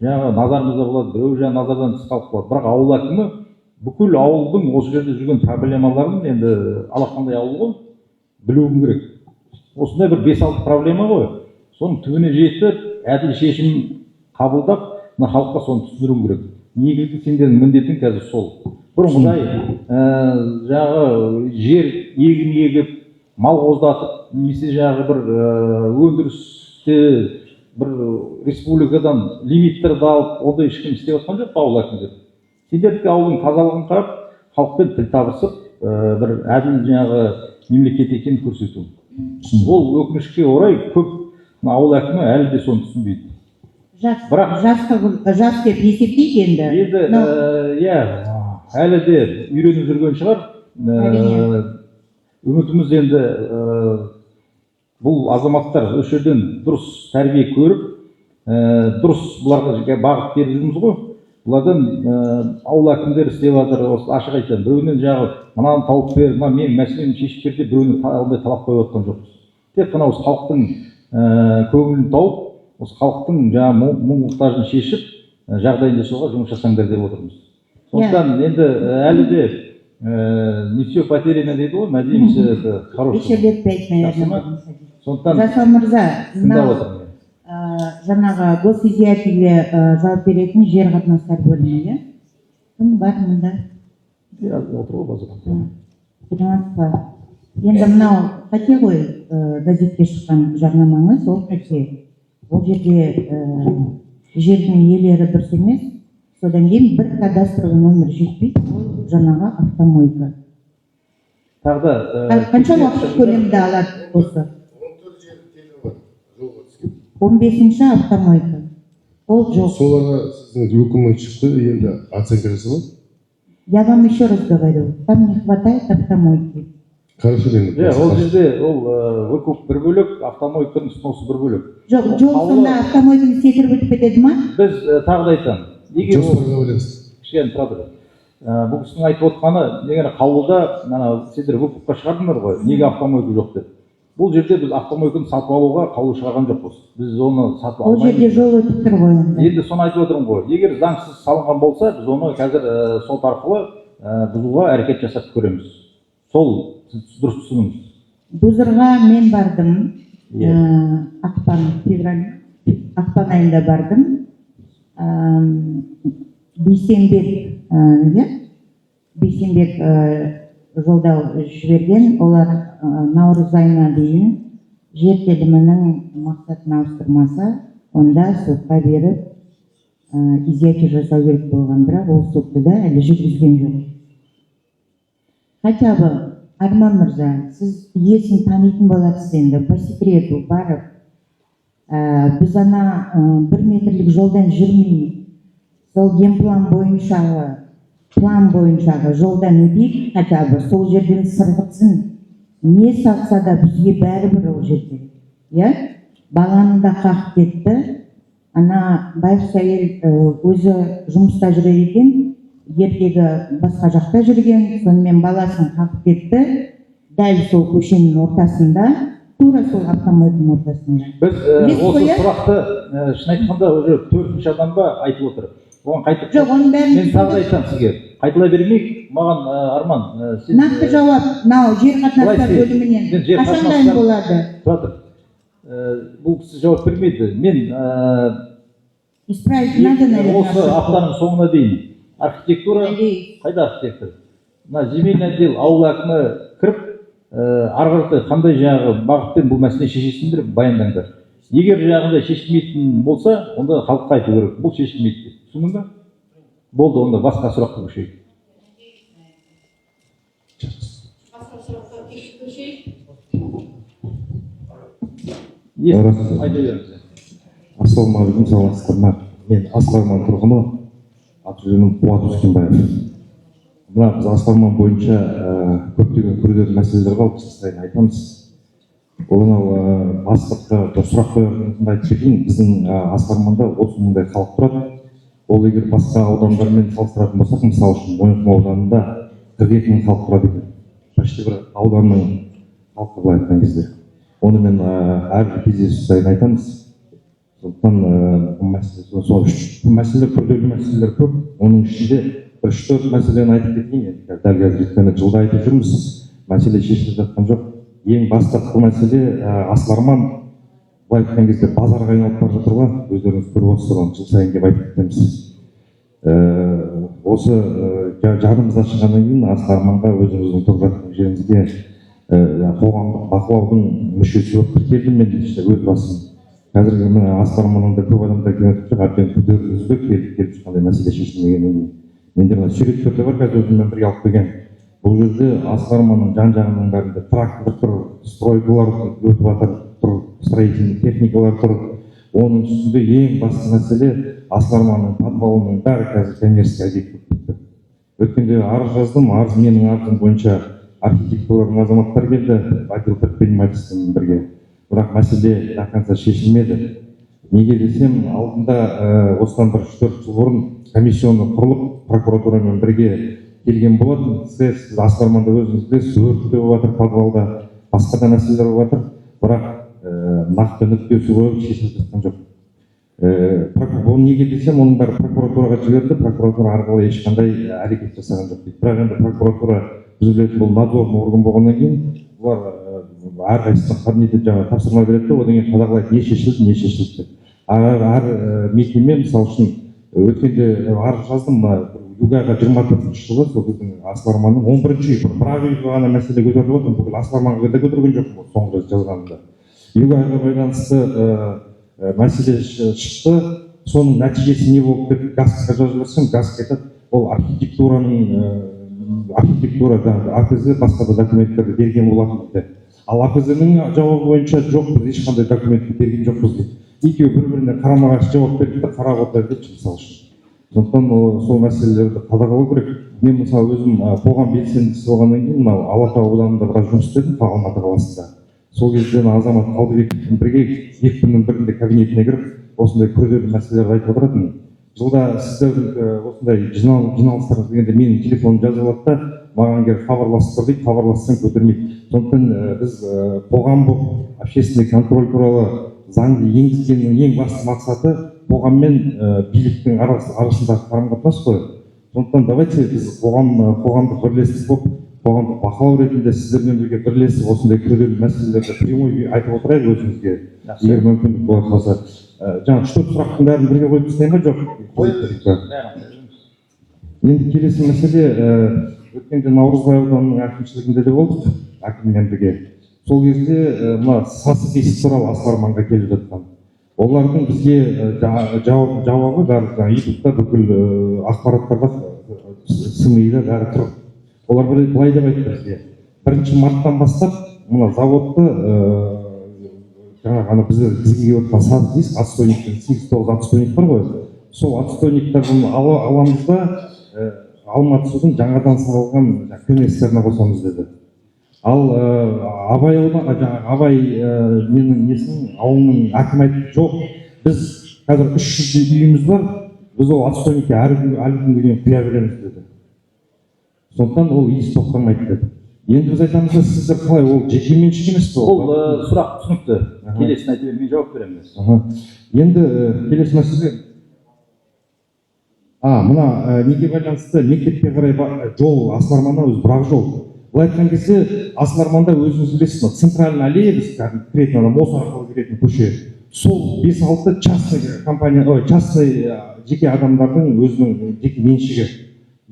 жаңағы назарымызда болады, біреу жаңағы назардан тыс қалып қалады. Бірақ ауыл әкімі бүкіл ауылдың осы жерде жүрген проблемаларын, енді алақандай ауыл ғой, білуім керек. Осындай бір 5-6 проблема ғой. Соның түбіне жетіп, әділ шешім қабылдап, мына халыққа соны түсіндіруім керек. Негізгі сендердің міндетің қазір сол. Бұрынғыдай жаңағы жер егін егіп, мал қоздатып, немесе жаңағы бір өндірісте бір республикадан лимиттерді алып, ондай ешкім істеп жатқан жоқ ауыл әкімдері. Сендердікі ауылдың тазалығын қарап, халықпен тіл табысып, бір әділ жаңағы мемлекет екенін көрсету. Ол өкінішке орай көп ауыл әкімі әлі де соны түсінбейді. Жас деп есептейді енді. Енді, әлі де үйреніп жүрген шығар. Үмітіміз енді бұл азаматтар осы жерден дұрыс тәрбие көріп, дұрыс бұларға бағыт беріп жүрміз ғой. Бұладан ауыл әкімдері істеп жатыр, ашық айтамын. Біреуінен жағы мынаны тауып бер, мен мәселені шешіп бер деп біреуіне ондай талап қойып жатқан жоқпыз. Тек қана осы халықтың көңілін тауып, осы халықтың жаңағы мұң-мұқтажын шешіп, жағдайын жасауға жұмыс жасаңдар деп отырмыз. Сондықтан енді әлі де не все потеряно дейді ғой, надеемся, это хороший. Еще лет 5, наверное. Сондықтан Жасал Мырза, тыңдап отырмын. жаңағы госизиативе жауап беретін жер қатынастар бөлімі, иә? Кім бар мұнда? Отыр ғой базада. Финансқа. Енді мынау қате ғой, газетке шыққан жарнамаңыз, ол қате. Ол жерде жердің иелері дұрыс емес, содан кейін бір кадастровый номер жетпейді, ол жаңағы автомойка. Тағы да Қанша уақыт көлемде алады осы? 15-ші автомойка. Ол жоқ. Соларға сіздің өкімің шықты, енді оценка жасалады. Я вам еще раз говорю, там не хватает автомойки. Хорошо, енді. ол жерде ол выкуп бір бөлек, автомойканың сносы бір бөлек. Жоқ, жол сонда автомойканы секіріп өтіп кетеді ма? Біз тағы да айтамын. Жоспарға ойлайсыз. Кішкене тұра тұр. Бұл кісінің айтып отқаны, негені қаулыда, сендер выкупқа шығардыңдар ғой, неге автомойка жоқ деп. Бұл жерде біз автомойканы сатып алуға қаулы шығарған жоқпыз. Біз оны сатып Ол алмаймыз. жерде жол өтіп тұр ғой. Енді соны айтып отырмын ғой. Егер заңсыз салынған болса, біз оны қазір сот арқылы бұзуға әрекет жасап көреміз. Сол дұрыс түсініңіз. Бұзырға мен бардым. Ақпан айында бардым. Бейсенбек жолдау жіберген. Олар наурыз айына дейін жер телімінің мақсатын ауыстырмаса, онда сотқа беріп изъятие жасау керек болған, бірақ ол сотты да әлі жүргізген жоқ. Хотя бы, Арман Мырза, сіз иесін танитын боласыз енді, по секрету барып, біз ана 1 метрлік жолдан жүрмей, сол генплан бойыншағы жолдан өтейік, хотя бы сол жерден сырғытсын, не сатса да бізге бәрібір ол жерде. Баланы да қағып кетті. Ана байғұс әйел өзі жұмыста жүреді екен, ертегі басқа жақта жүрген, сонымен баласын қағып кетті, дәл сол көшенің ортасында, тура сол автомойканың ортасында. Біз осы сұрақты шын айтқанда уже 4-ші адамға айтып отыр. Оған қайтып. Жоқ, оның бәрін мен тағы айтамын сізге. Қайталай бермейік, маған Арман, сен нақты жауап, мынау жер қатынастар бөлімінен қашан дайын болады? Тұратыр. Бұл кісі жауап бермейді. Мен исправить надо, наверное. осы аптаның соңына дейін архитектура, қайда архитектор? Мына земельный отдел, ауыл әкімі кіріп, арғы қандай жаңағы бағытпен бұл мәселе шешесіндер баяндаңдар. Егер жағында шешілмейтін болса, онда халыққа айту керек. Бұл шешілмейді. Түсіндің бе? Болды, онда басқа сұраққа көшейік. Басқа сұраққа көшейік. Айта беріңіз. Ассалаумағалейкум, саламатсыздар ма? Мен Асқарман тұрғыны, аты-жөнім Қуат Өскенбаев. Мына біз Асқарман бойынша көптеген күрделі мәселелер бар, сайын айтамыз. Ол анау бастыққа сұрақ қоятынымды айтып кетейін. Біздің Асқарманда 30 мыңдай халық тұрады. Ол егер басқа аудандармен салыстыратын болсақ, мысалы үшін Мойынқұм ауданында 42 мың халық тұрады екен. Почти бір ауданның халқы былай айтқан кезде. Оны мен әрбір кездесу сайын айтамыз. Сондықтан мәселелер күрделі мәселелер көп. Оның ішінде 3-4 мәселені айтып кетейін. Дәл қазір өйткені жылда айтып жүрміз. Мәселе шешіліп жатқан жоқ. Ең бастапқы мәселе Асқарман былай айтқан кезде базарға айналып бара жатыр ғой. Өздеріңіз көріп отырсыздар, жыл сайын деп айтып кетеміз. Осы жанымыздан шыққаннан кейін Асқарманға өзіміздің тұрып жатқан жерімізге қоғамдық бақылаудың мүшесі болып тіркелдім мен өз басым. Қазіргі мына Асқарманында көп адамдар келіп жатыр, әбден күдеріңізді келіп шыққандай мәселе шешілмегеннен кейін. Менде мына суреттер де бар, қазір өзіммен бірге алып келген. Бұл жерде Асқарманның жан-жағының бәрінде тракторлар тұр, стройкалар өтіп жатыр, строительный техникалар тұр. Оның үстінде ең басты мәселе Асқарманның подвалының бәрі қазір коммерческий объект болып кетті. Өткенде арыз жаздым, менің арызым бойынша архитектуралардың азаматтар келді, отдел предпринимательствомен бірге. Бірақ мәселе до конца шешілмеді. Неге десем, алдында осыдан бір 3-4 жыл бұрын комиссияны құрылып, прокуратурамен бірге келген болатын. Сіз Асқарманда өзіңіз білесіз, өрт те болып жатыр, подвалда басқа да мәселелер болып жатыр. Бірақ нақты нүктесі қойып шешіліп жатқан жоқ. Оны неге десем, оның бәрі прокуратураға жіберді, прокуратура арқылы ешқандай әрекет жасаған жоқ дейді. Бірақ енді прокуратура біз білетін бұл надзорный орган болғаннан кейін бұлар әрқайсысына кабинетте жаңағы тапсырма береді де, одан кейін қадағалайды не шешілді, не шешілді деп. Әр мекеме, мысалы үшін өткенде арыз жаздым, Югайға 24 жылы сол біздің Асыл Арманның 11-ші үй, бір үйге ғана мәселе көтеріліп отыр, бүкіл Асыл Арманға да көтерген жоқпын соңғы жазғанымда. Югайға байланысты мәселе шықты, соның нәтижесі не болды деп ГАСК-қа жазып жатсам, ГАСК айтады, ол архитектура АКЗ басқа да документтерді берген болатын дейді. Ал АКЗ-ның жауабы бойынша жоқ, біз ешқандай документті берген жоқпыз дейді. Екеуі бір-біріне қарама-қарсы жауап берді де қарап отыр дейді, мысалы үшін. Сондықтан сол мәселелерді қадағалау керек. Мен мысалы өзім қоғам белсендісі болғаннан кейін мынау Алатау ауданында біраз жұмыс істедім, Алматы қаласында. Сол кезде Азамат Қалдыбековпен бірге екпіннің бірінде кабинетіне кіріп, осындай күрделі мәселелерді айтып отыратын. Жылда сіздердің осындай жиналыстарыңыз дегенде менің телефоным жазып алады да, маған келіп хабарласып тұр дейді, хабарлассаң көтермейді. Сондықтан біз қоғам болып общественный контроль туралы заңды енгізгеннің ең басты мақсаты қоғам мен биліктің арасындағы қарым-қатынас қой. Сондықтан давайте біз қоғамдық бірлестік болып, қоғамдық бақылау ретінде сіздермен бірге бірлесіп осындай күрделі мәселелерді прямой айтып отырайық өзімізге, егер мүмкіндік бола қалса. Жаңа 3-4 сұрақтың бәрін бірге қойып тастайын ба, жоқ? Енді келесі мәселе, өткенде Наурызбай ауданының әкімшілігінде де болдық, әкіммен бірге. Сол кезде мына сасық есік туралы Асыл Арманға келіп жатқан. Олардың бізге жауабы бәрі ютубта бүкіл ақпараттарда СМИ-де бәрі тұр. Олар былай деп айтты бізге. 1 марттан бастап мына заводты жаңағы бізге отқан сазық дейсіз, отстойниктен 8-9 отстойник бар ғой. Сол отстойниктардан аламыз да Алматы судың жаңадан салынған кеңестеріне қосамыз деді. Ал Абай менің несінің ауылының әкімі айтты, жоқ, біз қазір 300 үйіміз бар, біз ол отстойникке әлі күнге дейін құя береміз деді. Сондықтан ол иіс тоқтамайды деді. Енді біз айтамыз да, сіздер қалай, ол жеке меншік емес пе? Ол сұрақ түсінікті. Келесін айта бермей жауап береміз. Енді келесі мәселе, мына неге байланысты мектепке қарай жол, Асыл Арманнан өзі бірақ жол. Бұл айтқан кезде Асыл Арманда өзіңіз білесіз, центральный аллея біз кіретін адам, осы арқылы кіретін көше. Сол 5-6 частный жеке адамдардың өзінің жеке меншігі.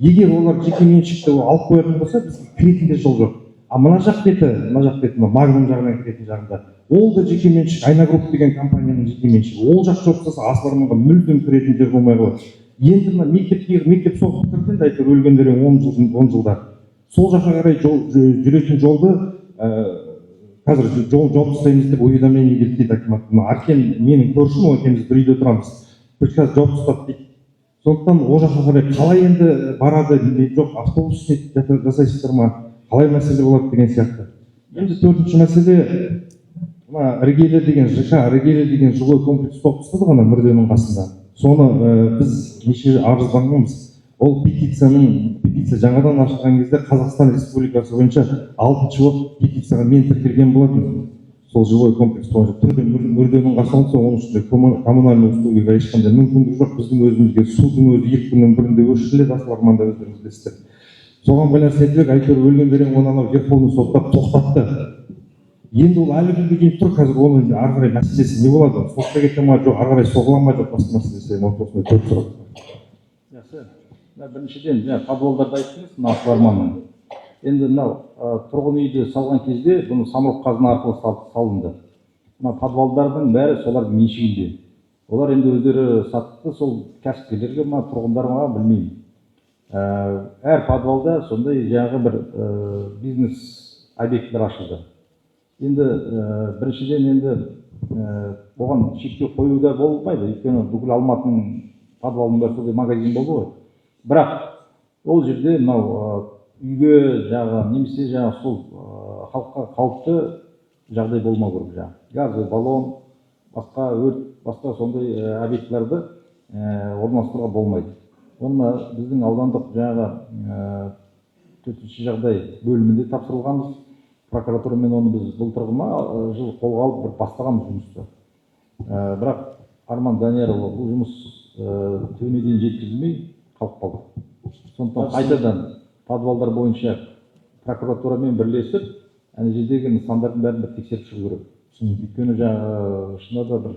Егер олар жеке меншікті алып қоятын болса, біз кіретінде жол жоқ. А мына жақ беті, Магнум жағынан кіретін жағында, ол да жеке меншік, Айнагруп деген компанияның жеке меншігі. Ол жақ жоқ болса, Асыл Арманға мүлдем кіретін жер болмай қалады. Енді мектеп соғып бітірген, әйтеуір өлгендерің 10 жылда. Сол жаққа қарай жүретін жолды қазір жол жауып тастаймыз деп уведомление келді дейді акимат. Аркен менің көршім, ол екеуміз бір үйде тұрамыз. Қазір жауып тастады дейді. Сондықтан ол жаққа қарай қалай енді барады, жоқ автобус жасайсыздар ма, қалай мәселе болады деген сияқты. Енді 4-ші мәселе, мына іргелі деген жылой комплекс соғып тастады ғана мүрденің қасында. Соны біз неше арызданғанбыз. Ол петиция жаңадан ашылған кезде Қазақстан Республикасы бойынша 6-ші болып петицияға мен тіркелген болатын. Сол жылой комплекс бойынша түрде мүрденің қасында, оның ішінде коммунальный услугиға ешқандай мүмкіндік жоқ. Біздің өзімізге судың өзі 2 күннің бірінде өшіріледі, Асыл Арманда өздеріңіз білесіздер. Соған байланысты айтып әйтеуір өлгендерін оны Верховный соттап тоқтатты. Енді ол әлі күнге дейін тұр, қазір оның ары қарай мәселесі не болады? Сотқа кете ма, жоқ, ары қарай соғыла ма, жоқ, басқа мәселесі осындай 4 сұрақ. Жақсы. Біріншіден, подвалдарды айттыңыз, Асыл Арманның. Енді мынау тұрғын үйді салған кезде бұны самұрық қазына арқылы салынды. Мына подвалдардың бәрі солардың меншігінде. Олар енді өздері сатты, сол кәсіпкерлерге ма, тұрғындарға ма, білмеймін. Әр подвалда сондай жаңағы бір бизнес объекттер ашылды. Енді біріншіден енді оған шектеу қоюда болмайды, өйткені бүкіл Алматының подвалының бәрі сондай магазин болды ғой. Бірақ ол жерде мынау үйге немесе сол халыққа қауіпті жағдай болмау керек жаңағы. Газы, баллон, басқа өрт, басқа сондай объектілерді орналастыруға болмайды. Оны біздің аудандық жаңағы төтенше жағдай бөлімінде тапсырылғанбыз. Прокуратурамен оны біз былтырғы жыл қолға алып бастағанбыз жұмысты. Бірақ Арман Даниярұлы, бұл жұмыс түбіне дейін жеткізілмей қалып қалды. Сондықтан қайтадан подвалдар бойынша прокуратурамен бірлесіп, ана жердегі нысандардың бәрін бір тексеріп шығу керек. Өйткені жаңағы шынында да бір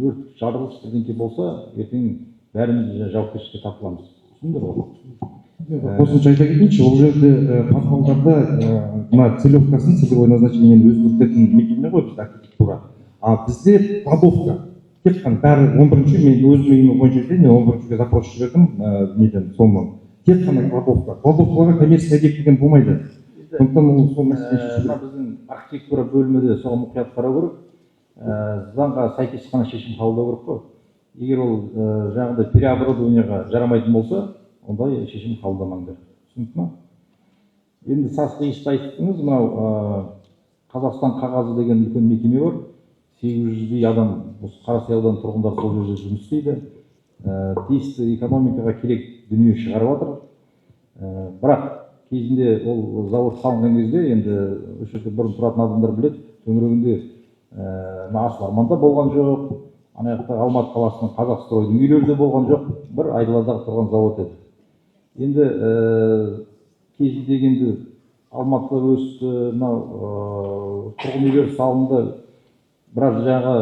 өрт жарылыс бірдеңке болса, ертең бәріміз жауапкершілікке тартыламыз. Түсіндіңдер ғой? Қосымша айта кетейінші, ол жерде подвалдарда мына целевкасын, целевой назначениені өзгертетін мекеме ғой бізде архитектура. А бізде кладовка. Тек қана бәрі 11-ші, мен өзім үйіме бойынша айтайын, 11-шіге запрос жібердім, неден, сонымен. Тек қана кладовка. Кладовкаларға коммерция объект деген болмайды. Сондықтан ол сол мәселе шешіледі. Біздің архитектура бөлімі соған мұқият қарау керек. Заңға сәйкес қана шешім қабылдау керек қой. Егер ол жаңағыдай переоборудованияға жарамайтын болса, ондай шешім қабылдамаңдар. Түсінікті ме? Енді сасқиышты айттыңыз, мынау Қазақстан қағазы деген үлкен мекеме бар. 800-дей адам, осы Қарасай ауданы тұрғындар сол жерде жұмыс істейді. Тиісті экономикаға керек дүние шығарып жатыр. Бірақ кезінде ол завод салынған кезде, енді осы жерде бұрын тұратын адамдар біледі, төңірегінде Асыл Арманда болған жоқ, ана жақта Алматы қаласының Қазақстройдың үйлерінде болған жоқ, бір айдаладағы тұрған завод еді. Енді кезінде енді Алматы өсті, мынау тұрғын үйлер салынды, біраз жаңағы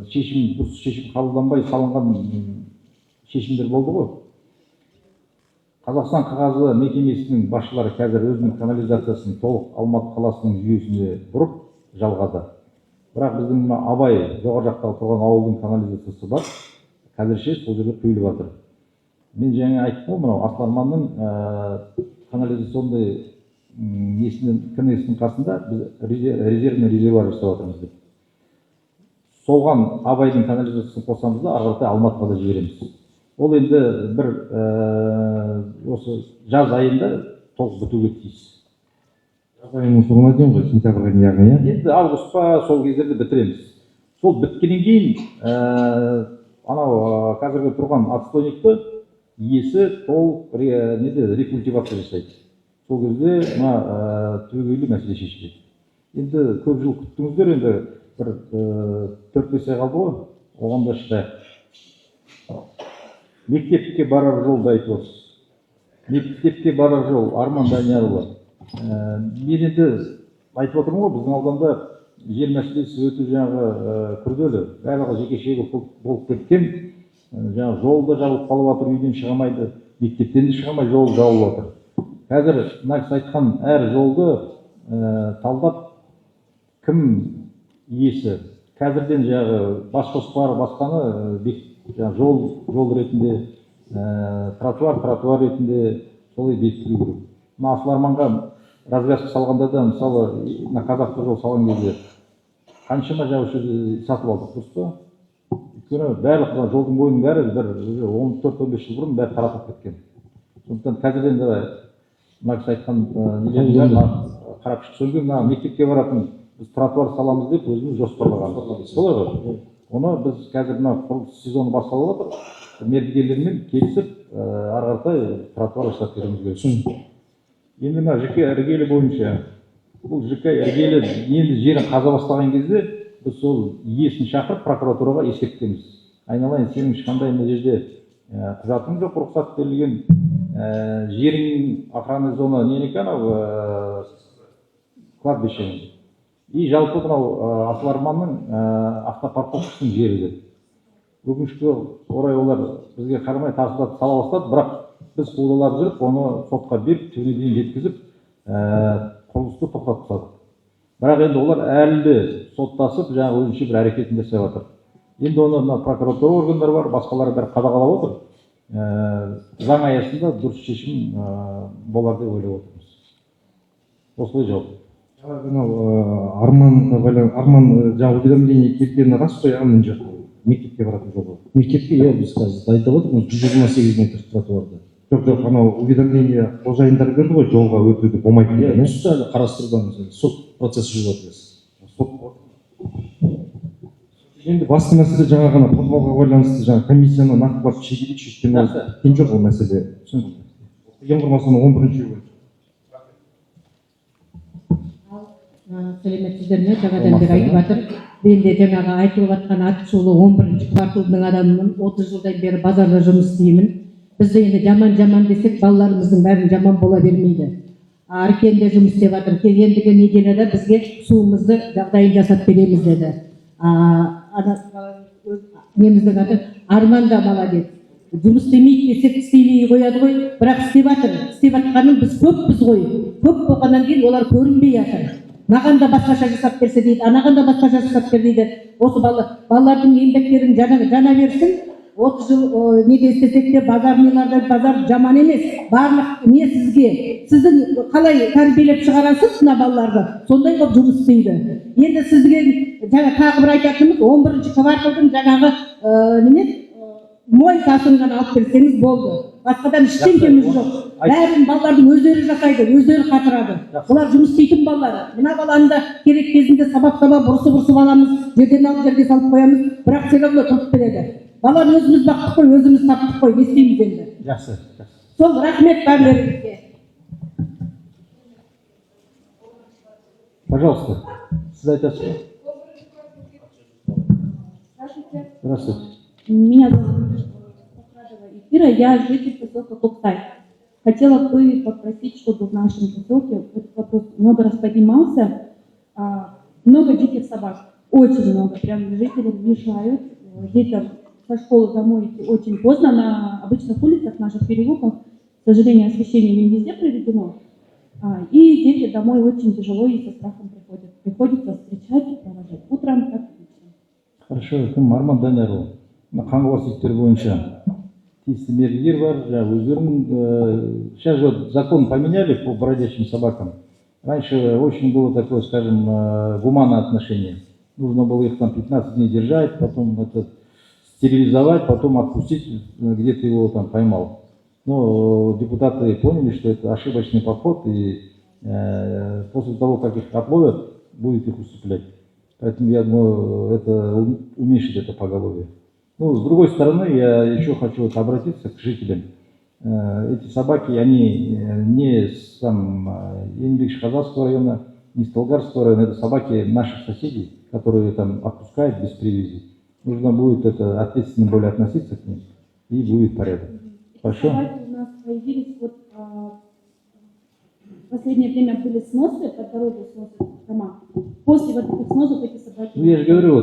дұрыс шешім қабылданбай салынған шешімдер болды ғой. Қазақстан қағазы мекемесінің басшылары қазір өзінің канализациясын толық Алматы қаласының жүйесіне бұрып жалғады. Бірақ біздің Абай жоғары жақтағы тұрған ауылдың канализациясы бар, қазірше сол жерде құйылып жатыр. Мен жаңа айттым ғой, мынау Асыл Арманның канализационный КНС-ның қасында біз резервный резервуар жасап жатырмыз деп. Солған Абайдың канализациясын қосамыз да, ары қаратай Алматыға да жібереміз. Ол енді бір осы жаз айында толық бітуге тиіс. Жаз айының соңына дейін ғой, сентябрьға дейін яғни, иә? Енді августқа сол кездерде бітіреміз. Сол біткеннен кейін анау қазіргі тұрған отстойникті иесі толық рекультивация жасайды. Сол кезде мына түбегейлі мәселе шешіледі. Енді көп жыл күттіңіздер, енді бір 4-5 ай қалды ғой, оған да шыдайық. Мектепке барар жолды айтып отырсыз. Мектепке барар жол, Арман Даниярұлы. Мен енді айтып отырмын ғой, біздің ауданда жер мәселесі өте жаңағы күрделі. Барлығы жеке-жеке болып кеткен. Жаңағы жолда жабылып қалып жатыр, үйден шыға алмайды, мектептен де шыға алмай жол жабылып жатыр. Қазір мына кісі айтқан әр жолды талдап кім иесі, қазірден жаңағы бас жоспары басқаны жол ретінде, тротуар ретінде солай бекітілу керек. Мына Асыл Арманға развязка салғанда да, мысалы, Қазақты жол салған кезде қаншама жаңағы сатып алдық, дұрыс па? Өйткені барлық жолдың бойының бәрі бір 14-15 жыл бұрын бәрі таратылып кеткен. Сондықтан қазірден де мына кісі айтқан қарап шықсаңыз, мына мектепке баратын біз тротуар саламыз деп өзіміз жоспарлағанбыз. Солай ғой. Оны біз қазір мына құрылыс сезоны басталып жатыр. Мердігерлермен келісіп, ары қаратай тротуар жасап беруіміз керек. Енді мына ЖК іргелі бойынша, бұл ЖК іргелі енді жерін қаза бастаған кезде біз сол иесін шақырып прокуратураға ескертеміз. Айналайын, сенің ешқандай мына жерде құжатың жоқ, рұқсат берілген жерің охранный зона ненікі анау кладбищенің. И жалпы мынау Асыл Арманның автопарковкасының жері деді. Өкінішке орай олар бізге қарамай тарсылдатып сала бастады, бірақ біз қудалап жүріп, оны сотқа беріп, түбіне дейін жеткізіп, құрылысты тоқтатып тастадық. Бірақ енді олар әлі де соттасып, жаңағы өзінше бір әрекетін жасап жатыр. Енді оны прокуратура органдары бар, басқалары бәрі қадағалап отыр. Заң аясында дұрыс шешім болар деп ойлап отырмыз. Осылай жауап. Арман жаңағы уведомление келгені рас қой, мен жоқ мектепке баратын жол. Мектепке, иә, біз қазір айтып отырмыз, 128 метр тротуарды. Жоқ, анау уведомление қожайындар берді ғой, жолға өтуге болмайды деген. Иә, түсті әлі қарастырудамыз, сот процесі жүріп жатыр. Енді басты мәселе жаңа ғана подвалға байланысты жаңа комиссияны нақтылап шешілейікші, өйткені тең жоқ ол мәселе. Ең құрмаса 11-ші Сәлеметсіздер ме? Жаңадан бері айтып жатыр. Мен де жаңағы айтылып жатқан Атышулы 11-ші кварталдың адамымын. 30 жылдан бері базарда жұмыс істеймін. Бізде енді жаман десек, балаларымыздың бәрін жаман бола бермейді. Аркен де жұмыс істеп жатыр. Келгендігі неделеде бізге суымызды жағдайын жасап береміз деді. Неміздің аты Арман да молодец. Жұмыс істемейді десек істемей қояды ғой, бірақ істеп жатыр. Істеп жатқанын біз көппіз ғой. Көп болғаннан кейін олар көрінбей жатыр. Маған да басқаша жасап берсе дейді, анаған да басқаша жасап бер дейді. Осы балалардың еңбектерін жана берсін. 30 жыл неге істесек те базар жаман емес. Барлық не сізге, сіздің қалай тәрбиелеп шығарасыз мына балаларды, сондай болып жұмыс істейді. Енді сізге тағы бір айтатынымыз, 11-ші кварталдың жаңағы мойкасын ғана алып берсеңіз болды. Басқадан ештеңкеміз жоқ. Бәрін балалардың өздері жасайды, өздері қатырады. Бұлар жұмыс істейтін балалар. Мына баланы да керек кезінде сабап ұрсып аламыз, жерден алып жерге салып қоямыз, бірақ все равно тұрып береді. Баланы өзіміз бақтық қой, өзіміз таптық қой, не істейміз енді. Жақсы. Сол рахмет бәрілеріңізге. Пожалуйста, сіз айтасыз ба? Здравствуйте. Меня зовут Ира, я житель поселка Куктай. Хотела бы попросить, чтобы в нашем поселке этот вопрос много раз поднимался. Много диких собак, очень много. Прям жители въезжают, детям со школы домой идти очень поздно. На обычных улицах, наших переулках, к сожалению, освещение не везде проведено. И дети домой очень тяжело и со страхом приходят. Приходится встречать и провожать утром, как вечером. Хорошо, кім Арман Даниярұлы. Қаңғыбас иттер бойынша тиісті мердігер бар, өздерінің, сейчас же закон поменяли по бродячим собакам. Раньше очень было такое, скажем, гуманное отношение. Нужно было их там 15 дней держать, потом стерилизовать, потом отпустить, где ты его там поймал. Но депутаты поняли, что это ошибочный подход, и после того, как их отловят, будет их усыплять. Поэтому я думаю, это уменьшит это поголовье. Ну, с другой стороны, я еще хочу обратиться к жителям. Эти собаки, они не с Еңбекші-Казахского района, не с Толгарского района, это собаки наших соседей, которые там отпускают без привязи. Нужно будет это ответственно более относиться к ним, и будет порядок. Хорошо? Собаки у нас появились, в последнее время были сносы, по дороге сносят дома. После вот этих сносов эти собаки... Ну, я же говорю,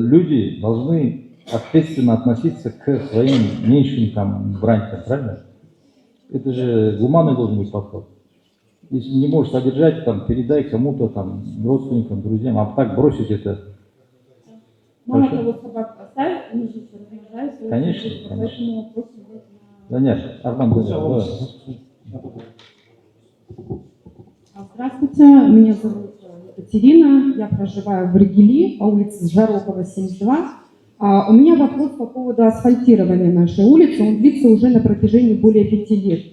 люди должны ответственно относиться к своим меньшим там братьям, правильно? Это же гуманный должен быть подход. Если не можешь содержать, там, передай кому-то, там, родственникам, друзьям, а так бросить это. Мало того, собак поставить, они же все размножаются. Конечно, конечно. Поэтому просим взять на... Даняр, Арман Даняр, да. Здравствуйте, меня зовут Екатерина, я проживаю в Ригели, по улице Жарокова, 72. У меня вопрос по поводу асфальтирования нашей улицы. Он длится уже на протяжении более 5 лет.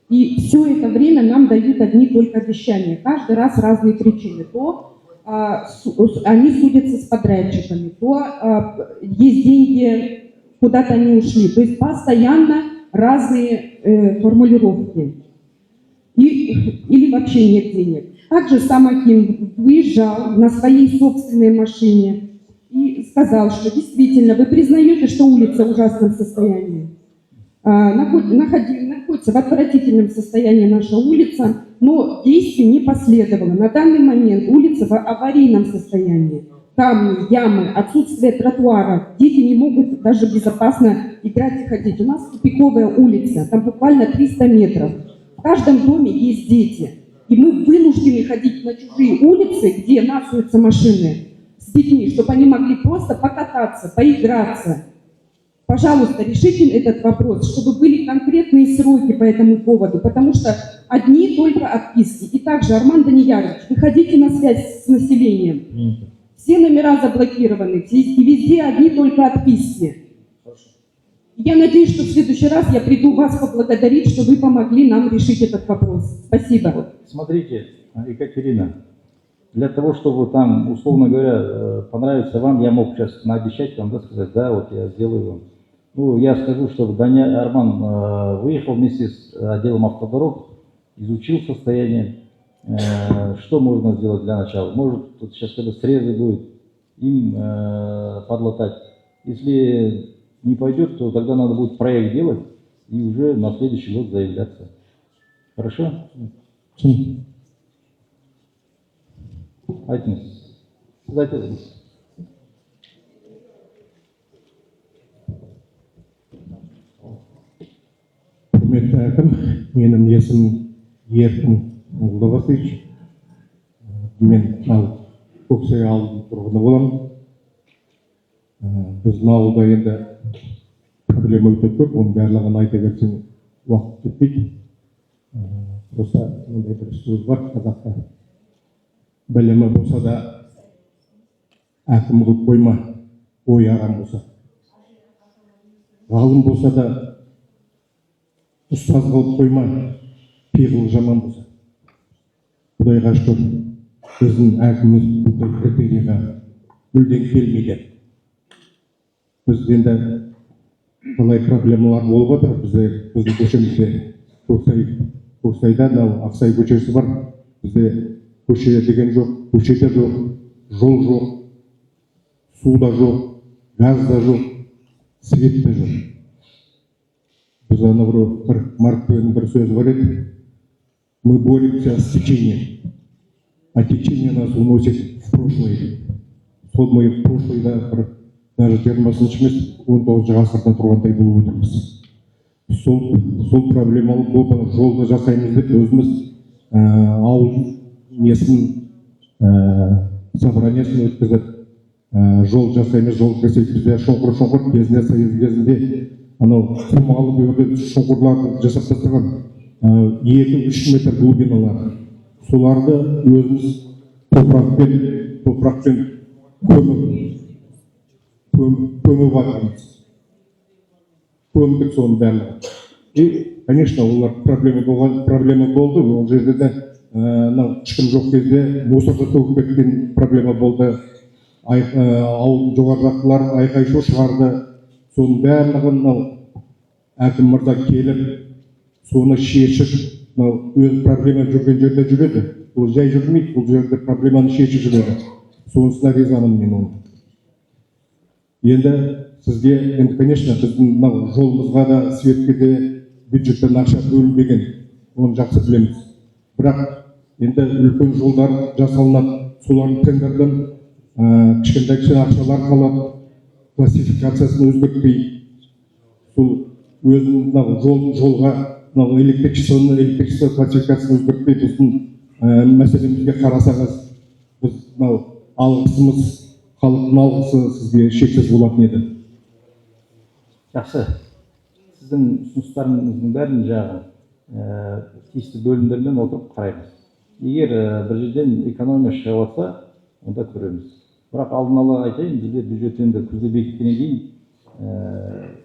И все это время нам дают одни только обещания. Каждый раз разные причины. То они судятся с подрядчиками, то есть деньги, куда-то они ушли. То есть постоянно разные формулировки. Или вообще нет денег. Также сам Аким выезжал на своей собственной машине и сказал, что действительно вы признаете, что улица в ужасном состоянии. Находится в отвратительном состоянии наша улица, но действий не последовало. На данный момент улица в аварийном состоянии. Камни, ямы, отсутствие тротуаров. Дети не могут даже безопасно играть и ходить. У нас тупиковая улица, там буквально 300 метров. В каждом доме есть дети. И мы вынуждены ходить на чужие улицы, где насуются машины с детьми, чтобы они могли просто покататься, поиграться. Пожалуйста, решите этот вопрос, чтобы были конкретные сроки по этому поводу, потому что одни только отписки. И также, Арман Даниярович, выходите на связь с населением. Все номера заблокированы, и везде одни только отписки. Я надеюсь, что в следующий раз я приду вас поблагодарить, что вы помогли нам решить этот вопрос. Спасибо. Вот, смотрите, Екатерина, для того, чтобы там, условно говоря, понравится вам, я мог сейчас наобещать вам, да, сказать, да, вот я сделаю вам. Ну, я скажу, что Арман выехал вместе с отделом автодорог, изучил состояние, что можно сделать для начала? Может, тут сейчас когда срезы будет, им подлатать. Если не пойдет, то тогда надо будет проект делать и уже на следующий год заявляться. Хорошо? Айтыңыз. Сіз айтыңыз. Құрметті әкім, менің есімім Еркін Молдағасович. Мен Көксай ауылының тұрғыны боламын. Біздің ауылда енді проблема өте көп, оның барлығын айта кетсем уақыт жетпейді. Просто мындай бір сөз бар қазақта. Білімі болса да әкім қылып қойма, ой ағам болса. Ғалым болса да ұстаз қылып қойма, пиғыл жаман болса. Құдайға шүкір, біздің әкіміміз бұл критерийға мүлдем келмейді. Біз енді былай проблемалар болып отыр. Біздің көшемізде Көксайда Ақсай көшесі бар. Бізде көше деген жоқ, көшеде жоқ, жол жоқ, су да жоқ, газ да жоқ, свет та жоқ. Біз бір Марк Твеннің бір сөзі бар еді. Мы боремся с течением, а течение нас уносит в прошлое. Сол мы в прошлое, даже 20-ші емес, 19-ші ғасырда тұрғандай болып отырмыз. Сол проблемалық болып жолды жасаймыз деп өзіміз ауыл несін собраниясын өткізіп жол жасаймыз, жол жасайды. Бізде шұңқыр кезінде, Союз кезінде анау құмалы бөрде шұңқырларды жасап тастаған 2-3 метр глубиналар. Соларды өзіміз топырақпен көміп жатырмыз. Көмдік соның бәрін. И, конечно, олар проблема болды. Ол жерде де ешкім жоқ кезде мусорды төгіп кеткен проблема болды. Ауылдың жоғарыдағылар айқай-шу шығарды. Соның барлығын әкім мырза келіп, соны шешіп, өз проблема жүрген жерде жүреді. Ол жай жүрмейді, бұл жерде проблеманы шешіп жүреді. Сонысына ризамын мен оны. Енді сізге, конечно, біздің жолымызға да, светке де бюджеттен ақша бөлінбеген, оны жақсы білеміз. Бірақ енді үлкен жолдар жасалынады, солардың тендерден кішкентай ақшалар қалады, классификациясын өзгертпей, сол өзінің жолға электричество классификациясын өзгертпей, біздің мәселемізге қарасаңыз, біз алғысымыз, халықтың алғысы сізге шексіз болатын еді. Жақсы. Сіздің ұсыныстарыңыздың бәрін жағы тиісті бөлімдермен отырып қараймыз. Егер бір жерден экономия шығып жатса, онда көреміз. Бірақ алдын ала айтайын, бізде бюджет енді күзде бекіткеннен кейін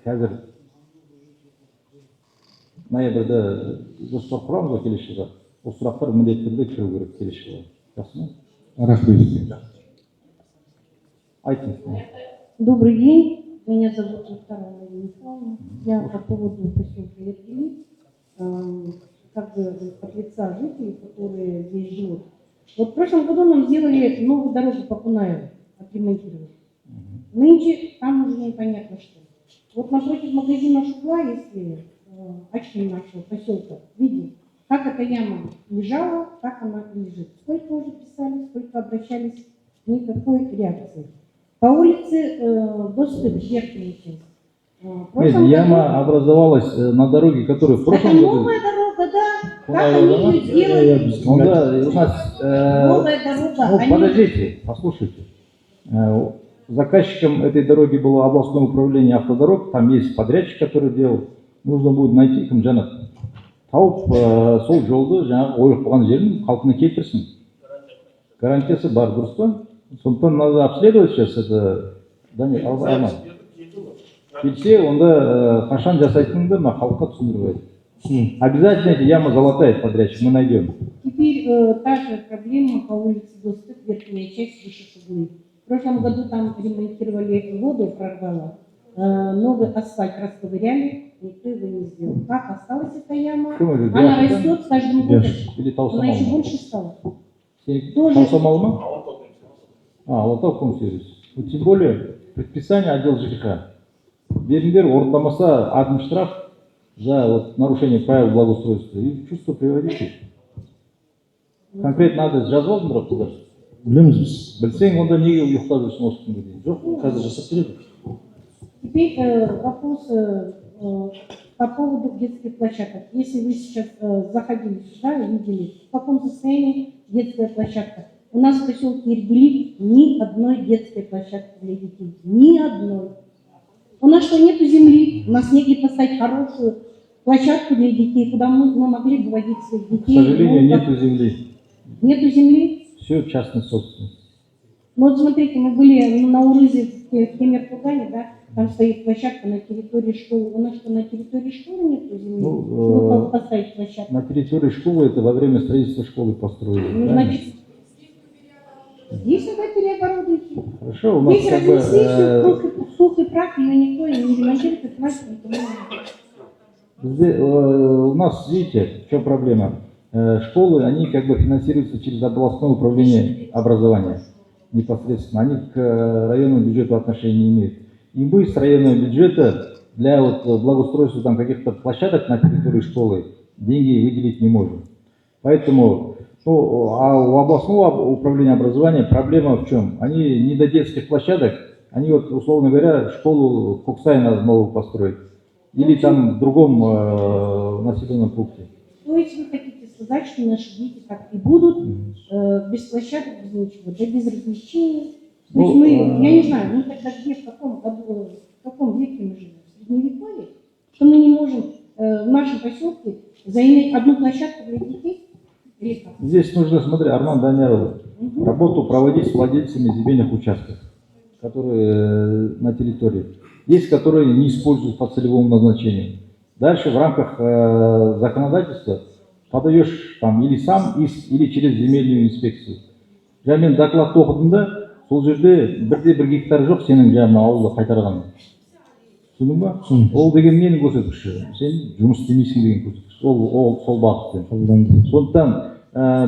қазір ноябрьда жоспар құрамыз ғой келесі жылға. Осы сұрақтар міндетті түрде кіру керек келесі жылға. Жақсы ма? Рахмет. Айтыңыз. Добрый день. Меня зовут Виктория Владимировна. Я по поводу поселка Ергели, как бы от лица жителей, которые здесь живут. Вот в прошлом году нам сделали новую дорогу по Кунаеву, отремонтировали. Нынче там уже непонятно что. Вот напротив магазина Шукла, если очки нашего поселка, видим, как эта яма лежала, как она лежит. Сколько уже писали, сколько обращались, никакой реакции. По улице доступ к верхней части. Нет, яма образовалась на дороге, которая в прошлом году... Это новая дорога, да. Как они ее сделали? Ну да, у нас... Новая дорога. Подождите, послушайте. Заказчиком этой дороги было областное управление автодорог. Там есть подрядчик, который делал. Нужно будет найти кім жанат. Тауып сол жолды жаңағы ойып қойған жерін қалпына келтірсін. Гарантиясы бар, дұрыс па? Сондықтан надо обследовать сейчас это здание. Келсе, онда қашан жасайтыныңды халыққа түсіндіріп. Обязательно эти ямы залатает подрядчик, мы найдем. Теперь та же проблема по улице Доступ, верхняя часть выше Шуглы. В прошлом году там ремонтировали воду, прорвало. Новый асфальт расковыряли, никто его не сделал. Как осталась эта яма? Она растет с каждым годом. Она еще больше стала. Комсомол ма? Алатау комсервис. Тем более, предписание отдел ЖКХ. Берингер орындамаса админ штраф за вот нарушение правил благоустройства. И в чувство приводите. Конкретно адрес жазып алдыңдар қыздар? Білеміз біз. Білсең, онда неге ұйықтап жүрсің осы күнге дейін? Жоқ, қазір жасап береді. Теперь вопрос по поводу детских площадок. Если вы сейчас заходили сюда и видели, в каком состоянии детская площадка. У нас в поселке Иргели ни одной детской площадки для детей. Ни одной. У нас что, нету земли? У нас негде поставить хорошую площадку для детей, куда мы могли бы водить своих детей. К сожалению, нету земли. Нету земли? Все частная собственность. Ну вот смотрите, мы были на Урызе в Темиртугане, да, там стоит площадка на территории школы. У нас что, на территории школы нет земли? Ну, поставить площадку. На территории школы это во время строительства школы построили. Ну, значит, здесь надо переоборудовать. Хорошо, у нас Здесь как бы... разнесли сух и прах, ее никто не ремонтирует, и платит никому не Здесь, у нас, видите, в чем проблема? Школы, они как бы финансируются через областное управление образования непосредственно. Они к районному бюджету отношения не имеют. И мы с районного бюджета для вот благоустройства там каких-то площадок на территории школы деньги выделить не можем. Поэтому а у областного управления образования проблема в чем? Они не до детских площадок, они вот, условно говоря, школу Куксай надо новую построить. Или там в другом населенном пункте. То есть вы хотите сказать, что наши дети так и будут без площадок, без ничего, да без развлечений? То есть мы, я не знаю, мы тогда где, в каком году, в каком веке мы живем? В Средневековье? Что мы не можем в нашем поселке заиметь одну площадку для детей? Река. Здесь нужно, смотри, Арман Даняров, работу проводить с владельцами земельных участков, которые на территории. Есть, которые не используют по целевому назначению. Дальше в рамках законодательства подаешь там или сам иск, или через земельную инспекцию. Мен докладты оқыдым да, сол жерде бір гектар жоқ сенің жаңағы ауылда қайтарған. Түсіндің ба? Ол деген нені көрсеткіші? Сен жұмыс істемейсің деген көрсеткіш. Ол сол бағытпен. Сондықтан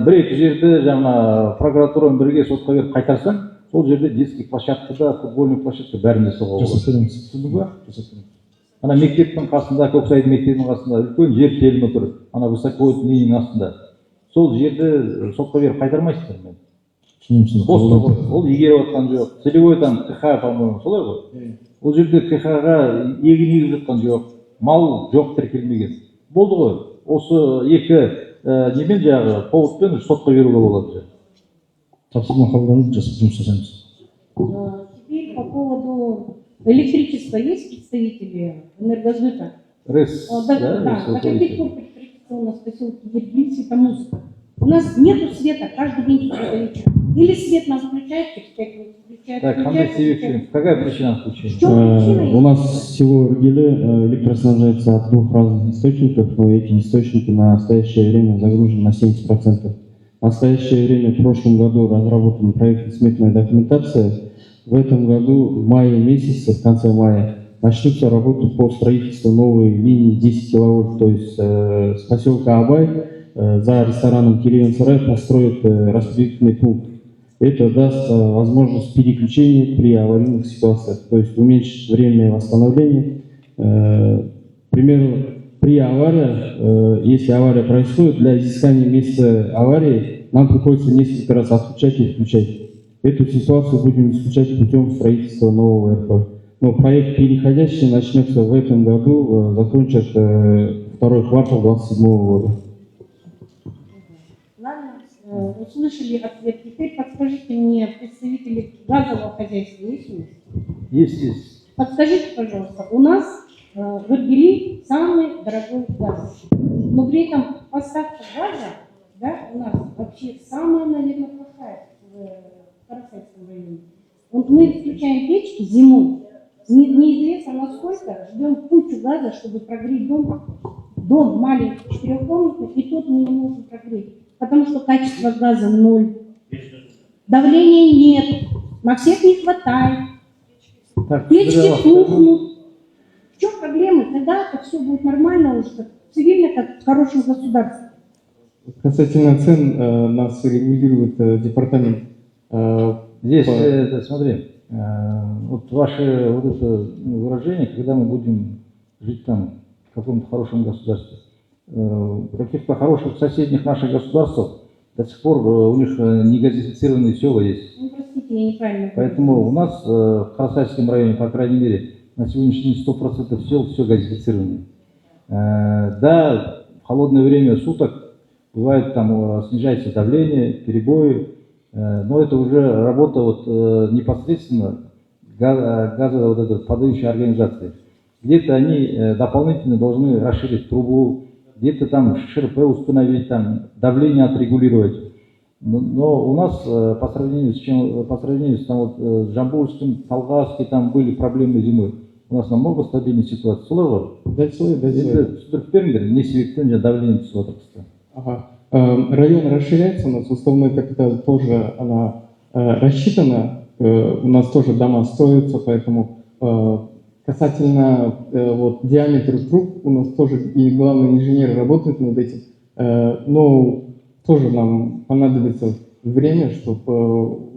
бір-екі жерді жаңа прокуратурамен бірге сотқа беріп қайтарсаң, сол жерде детский площадкада, футбольный площадка бәрін жасауға болады. Жасап береміз. Түсіндің ба? Жасап береміз. Ана мектептің қасында, Көксайдың мектебінің қасында үлкен жер телімі тұр. Ана высоковой линияның астында. Сол жерді сотқа беріп қайтармайсыздар мен. Бос тұр ғой. Ол игеріп жатқан жоқ. Целевой там КХ, по-моему, солай ғой. Ол жерде КХ-ға егін егіп жатқан жоқ. Мал жоқ тіркелмеген. Болды ғой. Осы екі немен жағы поводпен сотқа беруге болады. Тапсырма қабылданып жасап жұмыс жасаймыз. Теперь по поводу электричества есть представители энергосбыта? РЭС, Да. До каких пор электричество у нас в поселке Ергель, Светомузыка? У нас нету света каждый день вечером. Или свет нас включает, через 5 минут включает. Так, какая причина отключения? У нас село Иргели электроснабжается от 2 разных источников, но эти источники на настоящее время загружены на 70%. В настоящее время в прошлом году разработана проектно-сметная документация. В этом году, в мае месяце, в конце мая, начнется работа по строительству новой линии 10 киловольт, то есть с поселка Абай за рестораном Кириен-Сарай построят распределительный пункт. Это даст возможность переключения при аварийных ситуациях, то есть уменьшить время восстановления. К примеру, при аварии, если авария происходит, для изыскания места аварии нам приходится несколько раз отключать и включать. Эту ситуацию будем исключать путем строительства нового РП. Но проект переходящий начнется в этом году, закончат второй квартал 2027 года. Ладно, услышали ответ. Теперь подскажите мне, представители газового хозяйства есть у нас? Есть. Подскажите, пожалуйста, у нас в Иргели самый дорогой газ. Но при этом поставка газа, да, у нас вообще самая, наверное, плохая в Карасайском районе. Вот мы включаем печки зимой, неизвестно насколько, ждем кучу газа, чтобы прогреть дом. Дом маленький, 4-комнатный, и тот мы не можем прогреть, потому что качество газа 0. Давления нет, на всех не хватает. Печки тухнут. В чем проблема? Тогда это все будет нормально уже, как цивильно, как в хорошем государстве. Касательно цен, нас регулирует департамент. Здесь, смотри, вот ваше вот это выражение, когда мы будем жить там в каком-то хорошем государстве. В каких-то хороших соседних наших государствах до сих пор у них негазифицированные села есть. Ну, простите, я неправильно. Поэтому у нас в Карасайском районе, по крайней мере, на сегодняшний день 100% сел все газифицировано. Да, в холодное время суток бывает там снижается давление, перебои, но это уже работа вот непосредственно газа вот этой подающей организации. Где-то они дополнительно должны расширить трубу, где-то там ШРП установить, там давление отрегулировать. Но у нас по сравнению с там, вот, Жамбулским, Талгасским, там были проблемы зимой. У нас намного стабильная ситуация. Солар бар. Дәл солай. Түсіндіріп беріңдер, не себептен давление түсіп отыр қыста. Ага. Район расширяется, у нас уставной капитал тоже она рассчитана. У нас тоже дома строятся, поэтому касательно вот, диаметра труб, у нас тоже и главный инженер работает над этим. Но тоже нам понадобится время, чтобы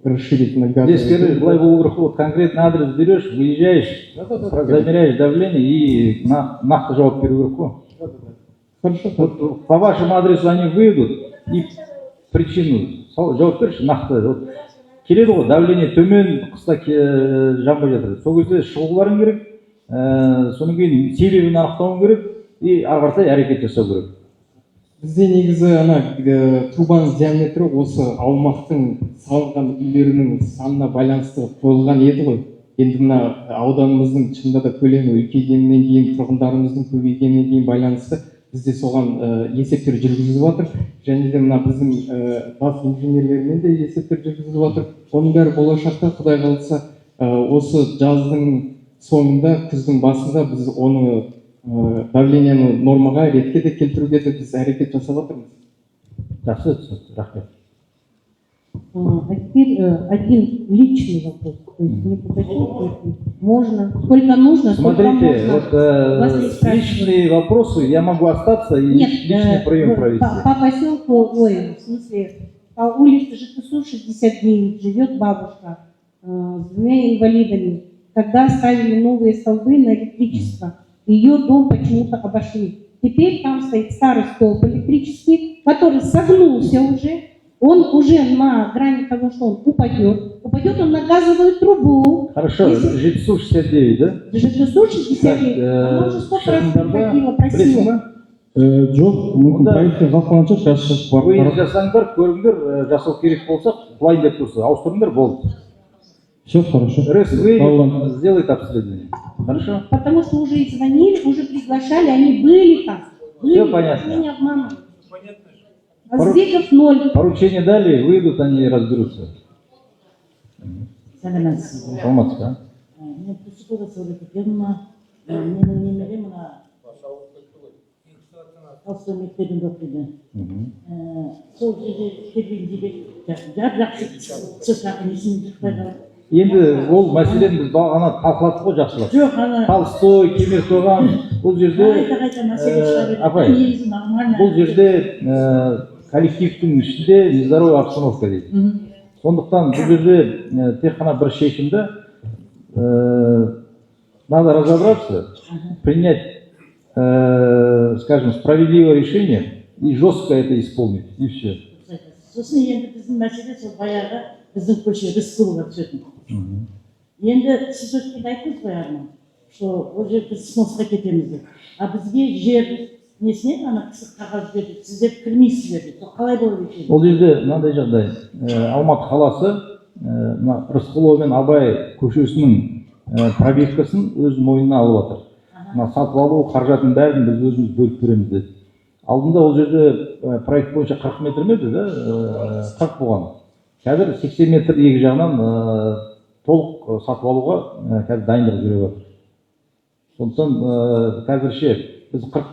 расширить на газ. Здесь, скажи, вот конкретно адрес берешь, выезжаешь, замеряешь давление и нақты жауап беру. Хорошо. Вот по вашему адресу они выйдут и причину жауап берші, нақты. Вот, келеді ғой, давление төмен, қыста жанбай жатыр. Сол кезде шығуларың керек, содан кейін себебін анықтауың керек и ары қаратай әрекет жасау керек. Бізде негізі ана трубаның диаметрі осы аумақтың салынған үйлерінің санына байланысты қойылған еді ғой. Енді мына ауданымыздың шынында да көлемі үлкейгеннен кейін, тұрғындарымыздың көбейгеннен кейін байланысты бізде соған есептер жүргізіліп жатыр. Және де мына біздің бас инженерлермен де есептер жүргізіліп жатыр. Оның бәрі болашақта Құдай қаласа осы жаздың соңында, күздің басында біз оны давлениені нормаға, ретке де келтіруге де біз әрекет жасап жатырмыз. Жақсы, рахмет. А теперь один личный вопрос. То есть не подойти, можно, сколько нужно, сколько Смотрите, можно. вот личные вопросы я могу остаться и личный прием провести. По поселку, в смысле, по улице ЖТСУ 69 живет бабушка с двумя инвалидами. Когда ставили новые столбы на электричество, ее дом почему-то обошли. Теперь там стоит старый столб электрический, который согнулся уже. Он уже на грани того, что он упадет. Упадет он на газовую трубу. Хорошо, ЖТСУ 69, да? ЖТСУ 69, она уже 100 раз приходила, просила. Жоқ, мүмкін проектте жасалған шығар, жасап Вы жасаңдар, көріңдер, жасау керек болса, былай деп тұрса, ауыстырыңдар, болды. Все хорошо. Вы сделайте обследование. Хорошо? Потому что уже и звонили, уже приглашали, они были там. Все понятно. Они не обманывают. А сдвигов 0. Поручение дали, выйдут, они и разберутся. Сәлеметсіз. Саламатсыз, а? Мен Күшікова сөйлеткен, менің немерем Талстой мектебінде оқиды. Сол жерде келген директор жақсы цехтағы несін шықпай қалды. Енді ол мәселені біз бағана талқыладық қой жақсылап. Жоқ, ана Талстой, Кемертоған, бұл жерде апай, бұл жерде коллективтің ішінде нездоровая обстановка дейді. Сондықтан бұл жерде тек қана бір шешімді надо разобраться, принять, скажем, справедливое решение и жестко это исполнить, и все. Сосын енді біздің мәселе сол баяғы біздің көше Рысқұлова түсетін. Енді сіз өткенде айттыңыз ғой ағынан, что ол жерде сносқа кетеміз деп. А бізге жер несіне ана қысық қағаз берді, сіздер кірмейсіздер деп. Сол қалай болып екен? Ол жерде мынандай жағдай, Алматы қаласы Рысқұлова мен Абай көшесінің пробежкасын өз мойнына алып жатыр. Сатып алу қаражатын бәрін біз өзіміз бөліп береміз деді. Алдында ол жерде проект бойынша 40 метр ме еді, 40 болған. Қазір 80 метр екі жағынан толық сатып алуға қазір дайындық жүріп жатыр. Сондықтан қазірше біз 40